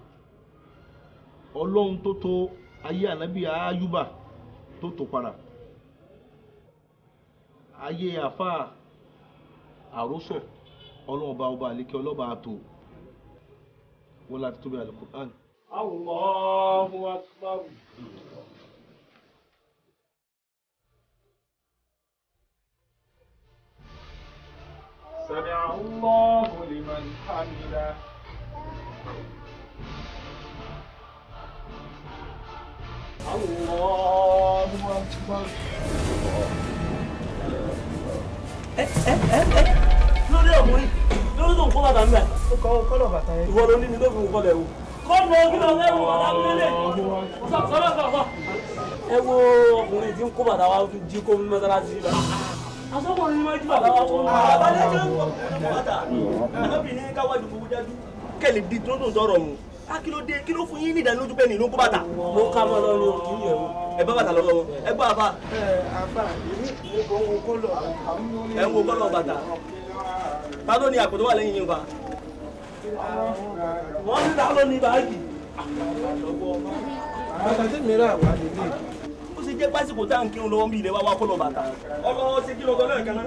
ọlọ́run tó tó ayé ànábì Ayúbà tó tó para ayé àáfà àròsọ ọlọ́run bá ọba àlékè ọlọ́ba àtò wọ́n láti tóbi Al-Qur'an. Allahu Akbar. سمع الله لمن حمده الله أكبر lórí ọkùnrin lórí tó ń kó bàtà ńbẹ. ó kọ́ bàtà yẹn. ìwọ ló ní mi tó fi kọ́ bẹ̀ wò. kọ́ọ̀nù kí ló lẹ́rù bàtà mi lélẹ̀. sọ́dọ̀. ẹ wo ọkùnrin tí ń kó bàtà wa jí kó mọ́sálásí lọ. asọ́kùnrin ni wọ́n jí bàtà wa kó. àbálẹ́ jẹ́ ń kọ́ bàtà. anábìrin káwájú kò jáde. kẹ́lẹ̀ di tó tó tọrọ mu. kí ló dé kí ló fún yín ní ìdánilójú pé ní ìlú kó bàtà. mo ká mọ́ lọ ní òkú yẹn o. ẹ bá bàtà lọ́wọ́ wọn ẹ gbọ́ àfa. àfa èmi kò ń wo kọ́lọ̀. ẹ ń wo kọ́lọ̀ bàtà. ta ló ní àpò tó wà lẹ́yìn yín fa. wọ́n ní ta ló ní báàgì. bàtà tí mi rà wà nílé. ó sì jẹ́ pásíkò tá à ń kírun lọ́wọ́ mi ilé wa wá kọ́lọ̀ bàtà. ọlọ́wọ́ ṣe kí lọ́gọ́ náà kan náà.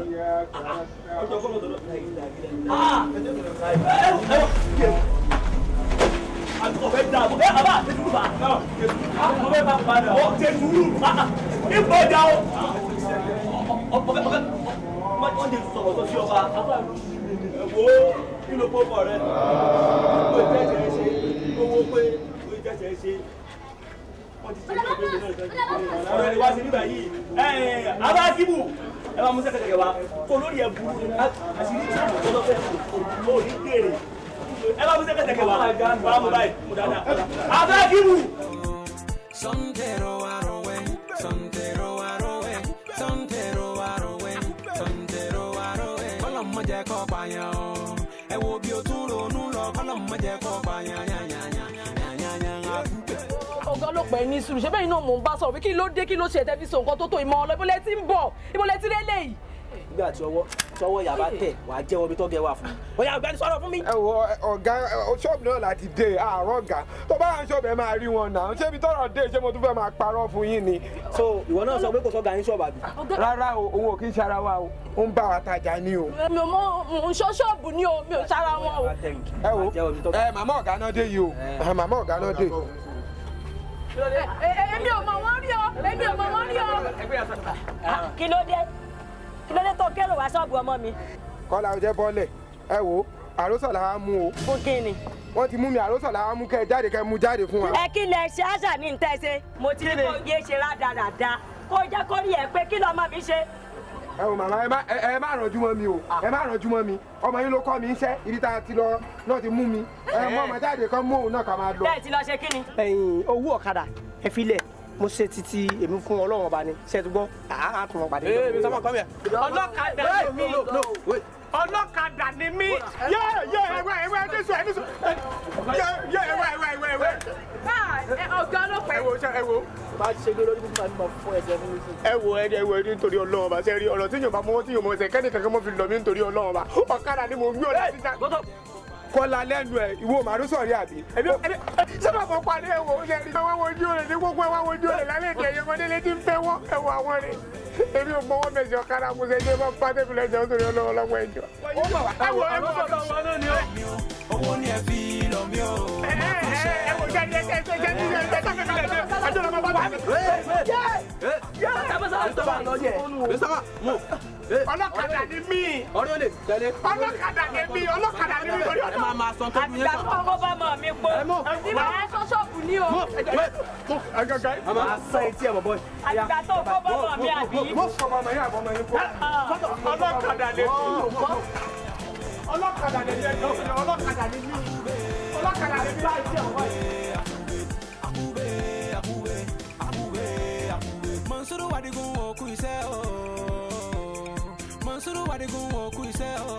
ọjọ́ kọ́lọ̀ tó lọ. ọ̀fẹ́ dà bọ̀ ẹ́ àbá tẹ̀sùrù bá ọ̀fẹ́ bá pa ọ́ tẹ̀sùrù ipò ọjà o ọ̀fẹ́ wọ́n lè sọ̀rọ̀ tó sí ọba ẹ̀wọ́ kí ló pọ̀ pọ̀ rẹ̀ kó jẹ́jẹ́ ṣe owó pé kó jẹ́jẹ́ ṣe wọ́n ti ṣe ìjọba ìlú náà ọ̀rọ̀ ẹ̀wá sí nígbà yìí àbá kíbù ẹ bá mú sẹ́kẹ̀kẹ̀ wa kó lórí ẹ̀ burú àṣírí tí wọ́n lọ́ fẹ́ kó ní kéré ẹ bá mú sẹ́kẹ̀kẹ̀ wa bá mú báyìí mú dáadáa àbá kíbù. ẹ wo bí o tún ronú lọ kọ́lọ́mù jẹ́ kó pààyàn ọ̀gá ọlọ́pàá ẹni sùúrù ṣé bẹ́ẹ̀ náà mò ń bá sọ̀rọ̀ kí ló dé kí ló ṣe tẹ́fí sọ nǹkan tó tó ìmọ̀ ọlọ́ ìbọ̀lẹ̀ tí ń bọ̀ ìbọ̀lẹ̀ tí lélẹ̀ yìí. nígbà tí ọwọ́ yàrá tẹ̀ wà á jẹ́wọ́ bí tó gẹ̀ wà fún mi. ọ̀yà ọ̀gbẹ́ni sọ̀rọ̀ fún mi. ẹ wo ọ̀gá ṣọ́ọ̀bù náà láti dé àárọ̀ ọ̀gá tó bá ń ṣọ́ọ̀bù ẹ máa rí wọn náà ṣé ibi tọ́rọ̀ dé ṣé mo tún fẹ́ máa parọ́ fún yín ni. so ìwọ náà sọ pé kò sọ́gà yín ṣọ́ọ̀bù àbí. rárá o òun ò kí ń ṣara wa o ó ń bá wa tajà ní o. mi ò mọ ṣọ́ ṣọ́ọ̀bù ní o mi ò ṣara wọn o. ẹ wo màmá ọ̀gá náà dé yìí o màmá ọ̀gá náà dé. èmi ò mọ wọn rí o èmi ò mọ wọn rí o. kí ló dé tó kérò wá ṣọ́ọ̀bù ọmọ mi. kọ́lá ọjẹ́ bọ́lẹ̀ ẹ wo àròsọ̀ làwa mú o. fún kí ni. wọ́n ti mú mi àròsọ̀ làwa mú kẹ́ ẹ jáde kẹ́ ẹ mú jáde fún wa. ẹ kí lẹ ṣe àṣà ní ntẹ́sẹ̀ mo ti ní kó yé ṣe rádaràda kó jẹ́ kó rí ẹ pé kí lọ́mọ mi ṣe. ẹ wo màmá ẹ má rànjú mọ́ mi o ẹ má rànjú mọ́ mi ọmọ yín ló kọ́ mi iṣẹ́ ibi tá a ti lọ náà ti mú mi ẹ mọ́ ọmọ jáde kan mú òun náà ká máa lọ. bẹ́ẹ̀ ti lọ ṣe kí ni. ẹ̀yin owó ọ̀kadà ẹ filẹ̀ mo ṣe títí èmi fún ọlọ́run ọba ni ṣe tó gbọ́ àá tún wọn pàdé. ọlọ́kadà ni mí yẹ ẹwẹ́ ẹdísùn yẹ ẹwẹ́. ọ̀gá ọlọ́pàá ẹ wo bá a ṣe gbé lórí fún mi fún ẹsẹ̀ fún mi. ẹ wo ẹni nítorí ọlọ́run ọba ṣe rí ọ̀rọ̀ tí yóò bá mọ́wọ́ tí yóò mọ̀ ẹsẹ̀ kẹ́ni kankan mọ́ fi lọ mí nítorí ọlọ́run ọba ọ̀kadà ni mo gbé ọ̀dà títà. kọ́lá lẹ́nu ẹ̀ ìwọ màálù sọ̀rí àbí. sábà mọ̀ parí ẹ̀wọ̀ ó ṣe rí. àwọn ojú rẹ̀ ní gbogbo àwọn ojú rẹ̀ lálẹ́ ìdí ẹ̀yẹ ọmọdé létí ń fẹ́ wọ́n ẹ̀wọ̀ àwọn rẹ̀. èmi ò mọwọ́ mẹ̀sì ọ̀kadà mo ṣe jẹ́ bá tẹ́mi lẹ́jọ́ nítorí ọlọ́wọ́ lọ́wọ́ ẹjọ́. owó ni ẹ fi lọ mí o. ọlọ́kadà ni mí. ọ̀rẹ́ olè tẹ̀lé. ọlọ́kadà ni mí ọlọ́kadà ni mí lórí ọ̀dọ́. ẹ máa sọ tó dúró yẹn àgbà tó bá mọ̀ mi po ní màá sọ ṣọ́ọ̀bù ní o. máa sá etí ẹ̀ bọ̀bọ̀. àgbà tó bá mọ̀ mi àbí. mo fọ ọmọ yẹn àbọ̀mọ yẹn kó. ọlọ́kadà ni mí. ọlọ́kadà ni mí ọlọ́kadà ni mí ọlọ́kadà ni mí láì sí ọ̀wọ́ yìí. Monsuru wadigun oku iṣẹ́ o. Monsuru wadigun oku iṣẹ́ o.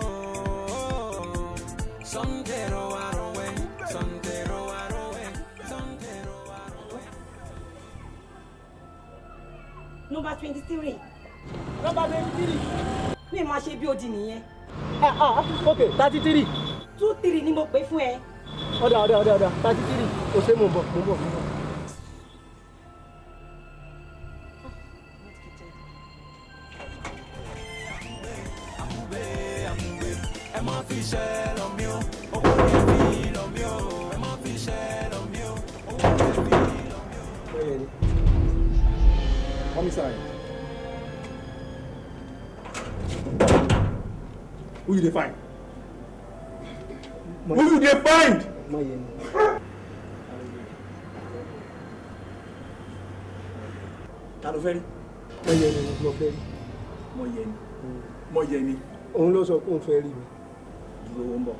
Sọ̀ǹtẹ̀rọ̀ àrọ̀wẹ́, sọ̀ǹtẹ̀rọ̀ àrọ̀wẹ́, sọ̀ǹtẹ̀rọ̀ àrọ̀wẹ́. Number 23. Number 23. Mi máa ṣe bí odi nìyẹn. Ok, 33. 23 ni mo pè fún ẹ. Ọ̀dà 33. O ṣe mo ń bọ̀. Ẹ má fi ṣẹ́ lọ mí o, owó ni ẹ fi lọ mí o. Ẹ má fi ṣẹ́ lọ mí o, owó ni ẹ fi lọ mí o. Homicide. Who you dey find? Who you dey find? Ta ló fẹ́ rí? Mọ̀yẹni ló fẹ́ rí. Mọ̀yẹni. Òun ló sọ pé òun fẹ́ rí mi. Dúró owó ń bọ̀.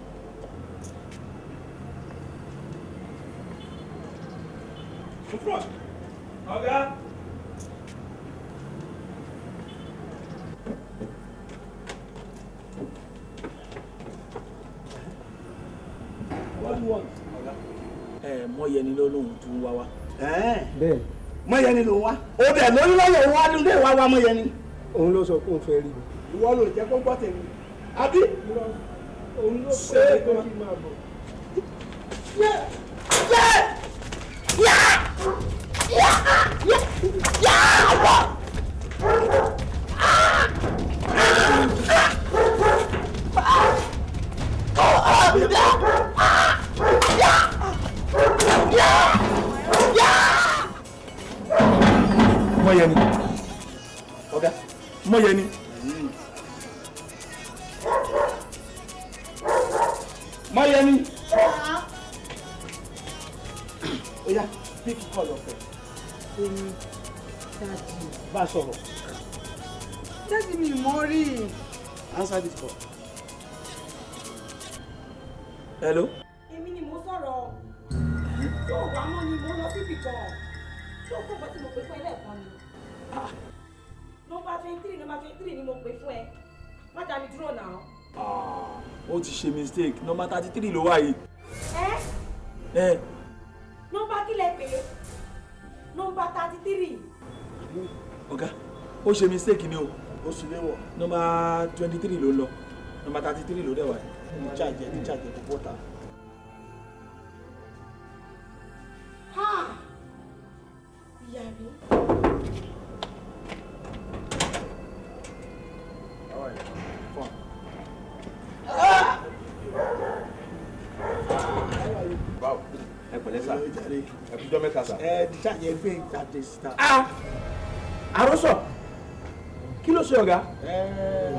Ọ̀gá. What do you want? Mọ̀yẹni ló lóhun tún wá wá. Bẹ́ẹ̀. Mọ̀yẹni ló ń wá. Ó bẹ̀ lórí lọ́yọ̀ òun wá nílé ìwà wa Mọ̀yẹni. Òun ló sọ pé òun fẹ́ rí mi. Ìwọ ló jẹ́ kó gbọ́ tèmi. Àbí? Òun ló sọ pé kí n máa bọ̀. Mọ̀yẹni. Ọ̀gá. Mọ̀yẹni. Mọ̀yẹni. Oya, pick call ọ̀fẹ́. Bá a sọ̀rọ̀. Dájú mi mọ́ rí. Answer this call. Hello. Èmi ni mo sọ̀rọ̀. Tó o wá mọ́ ni mo lọ síbì kan. Tó o kọ́ bọ́ tí mo pè fún ẹ lẹ́ẹ̀kan ni. Number 23 ni mo pè fún ẹ. Má dá mi dúró náà. Ó ti ṣe mistake. Number 33 ló wá yìí. Number kí lẹ pè é? Number 33. Ọ̀gá, ó ṣe mistake ni o. Ó sì léwọ̀. Number 23 ló lọ. Number 33 ló dẹ̀ wá yìí. Ní charge ẹ̀ kò bọ́ta. Ìyá mi. Ẹ pẹ̀lẹ́ sà. Ẹ kújọ́ mẹ́ta sà. Charge ẹ̀ gbé ìjáde síta. Àròsọ. Kí ló ṣe ọ̀gá?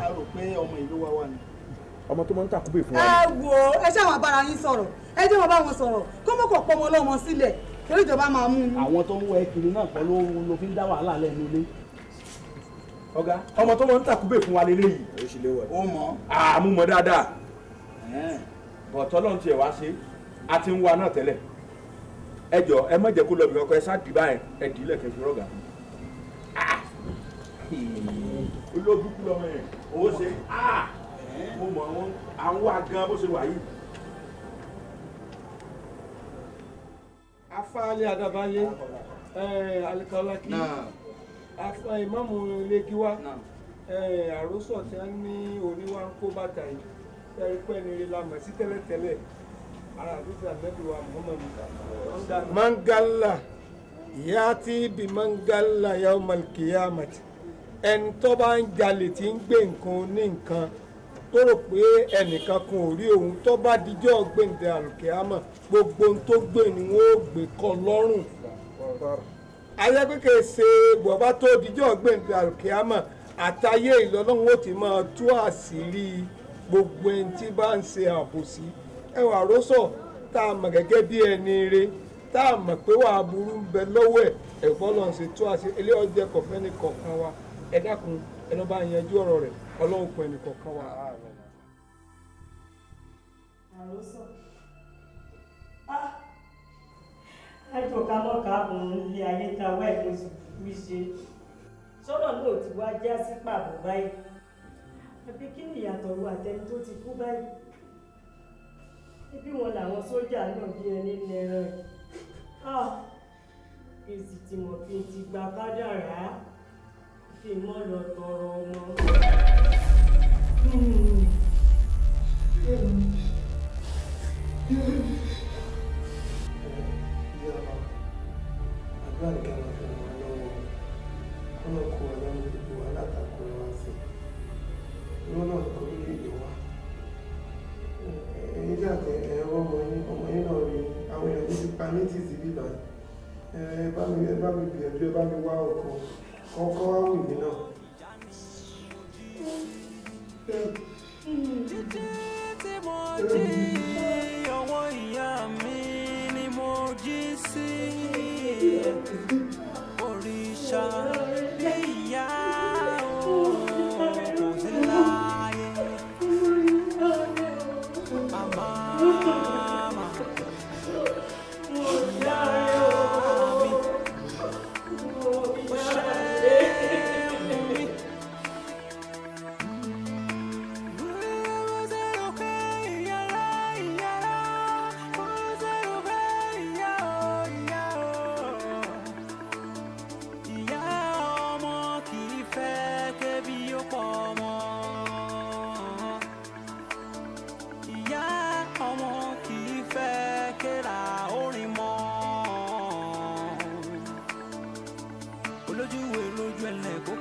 A rò pé ọmọ ìlú wa wà ní. Ọmọ tó máa ń tàkúbè fún wa. Ẹ wo ẹ ṣáà wá bára yín sọ̀rọ̀. Ẹ jẹ́ wọn bá wọn sọ̀rọ̀. Kó mọ̀ kó pọ̀ ọmọ ọlọ́mọ sílẹ̀. Torí ìjọba máa mú un. Àwọn tó ń wọ ẹkiri náà kọ́ ló fi ń dá wàhálà lẹ́nu ilé. Ọ̀gá, ọmọ tó máa ń tàkúbè fún wa lélẹ́yìí. Ó ṣe léwọ̀. Ó mọ̀. Mú mọ̀ dáadáa. Bọ̀tọ́ lọ́n tiẹ̀ wá ṣe. A ti ń wa náà tẹ́lẹ̀. Ẹ jọ ẹ má jẹ́ kó lọ bí kankan ẹ sá dì báyẹn ẹ dì í lẹ̀ kẹfì rọ̀gà. Olóògùn kú lọ́mọ yẹn. Owó ṣe mo mọ̀ wọ́n à ń wá gan bó ṣe wà yìí. Afáàlẹ́ Adábáyé Alikọ́lákí ìmáàmù Lẹ́kíwá àròsọ tí wọ́n ní oníwà ń kó bàtà yìí ẹ̀rí pẹ́ ní ilé lamọ̀ sí tẹ́lẹ̀tẹ́lẹ̀ ara àdúgbò àmẹ́bíwá Muhammadu mangala yàtí bí mangala yawmal qiyamati ẹni tó bá ń jalè tí ń gbé nǹkan ní nǹkan tó rò pé ẹnìkan kan ò rí òun tó bá dijọ́ gbèǹde àlùkìyámà gbogbo ohun tó gbé ni wọ́n ó gbé kọ́ lọ́rùn ayé kékeré ṣe bọ̀bá tó dijọ́ gbèǹde àlùkìyámà àtayé ìlọ́lọ́run ó ti máa tú àṣírí gbogbo ẹni tí bá ń ṣe àbòsí ẹwà àròsọ tá a mọ̀ gẹ́gẹ́ bí ẹni ire tá a mọ̀ pé wàá burú ń bẹ lọ́wọ́ ẹ̀ ẹ̀fọ́ lọ́n ṣe tú àṣírí ilé ọjọ́ kọ̀fẹ́ ní kọ̀ọ̀kan wa ẹ dákun ẹnu bá yanjú ọ̀rọ̀ rẹ̀ ọlọ́run pẹ̀ ní kọ̀ọ̀kan wa. Àròsọ. Àjọ ká mọ́ káàbùn ilé ayé ta wá ìmọ̀sí wí ṣe. sọ́nà náà ti wá já sí pàbó báyìí àbí kí ni ìyàtọ̀ wo àtẹni tó ti kú báyìí ẹbí wọn làwọn sójà náà bí ẹni lẹ́ràn èsì tí mo fi ti gba kádàrá kí n mọ́ lọ tọrọ ọmọ. àdúrà ní ká máa fi ràn wá lọ́wọ́ kọ́nà kó wa lọ́wọ́ gbogbo alátakò rẹ̀ wá sí ìwọ́n náà kọ́ orílẹ̀-èdè wa ẹ̀yin tí àtẹ ẹ̀rọ ọmọ yín náà rí àwọn èèyàn tó ti pa ní títì bíbá ẹ bá mi gbìyànjú ẹ bá mi wá ọkàn kọ́kọ́ wá wù mí náà. Jíjí tí mo jí ọwọ́ ìyá mi ni mo jí sí òrìṣà bí ìyá o kò sí láyé màmá ìyá mi ó ṣe mí. Lójú ẹlẹ́ kó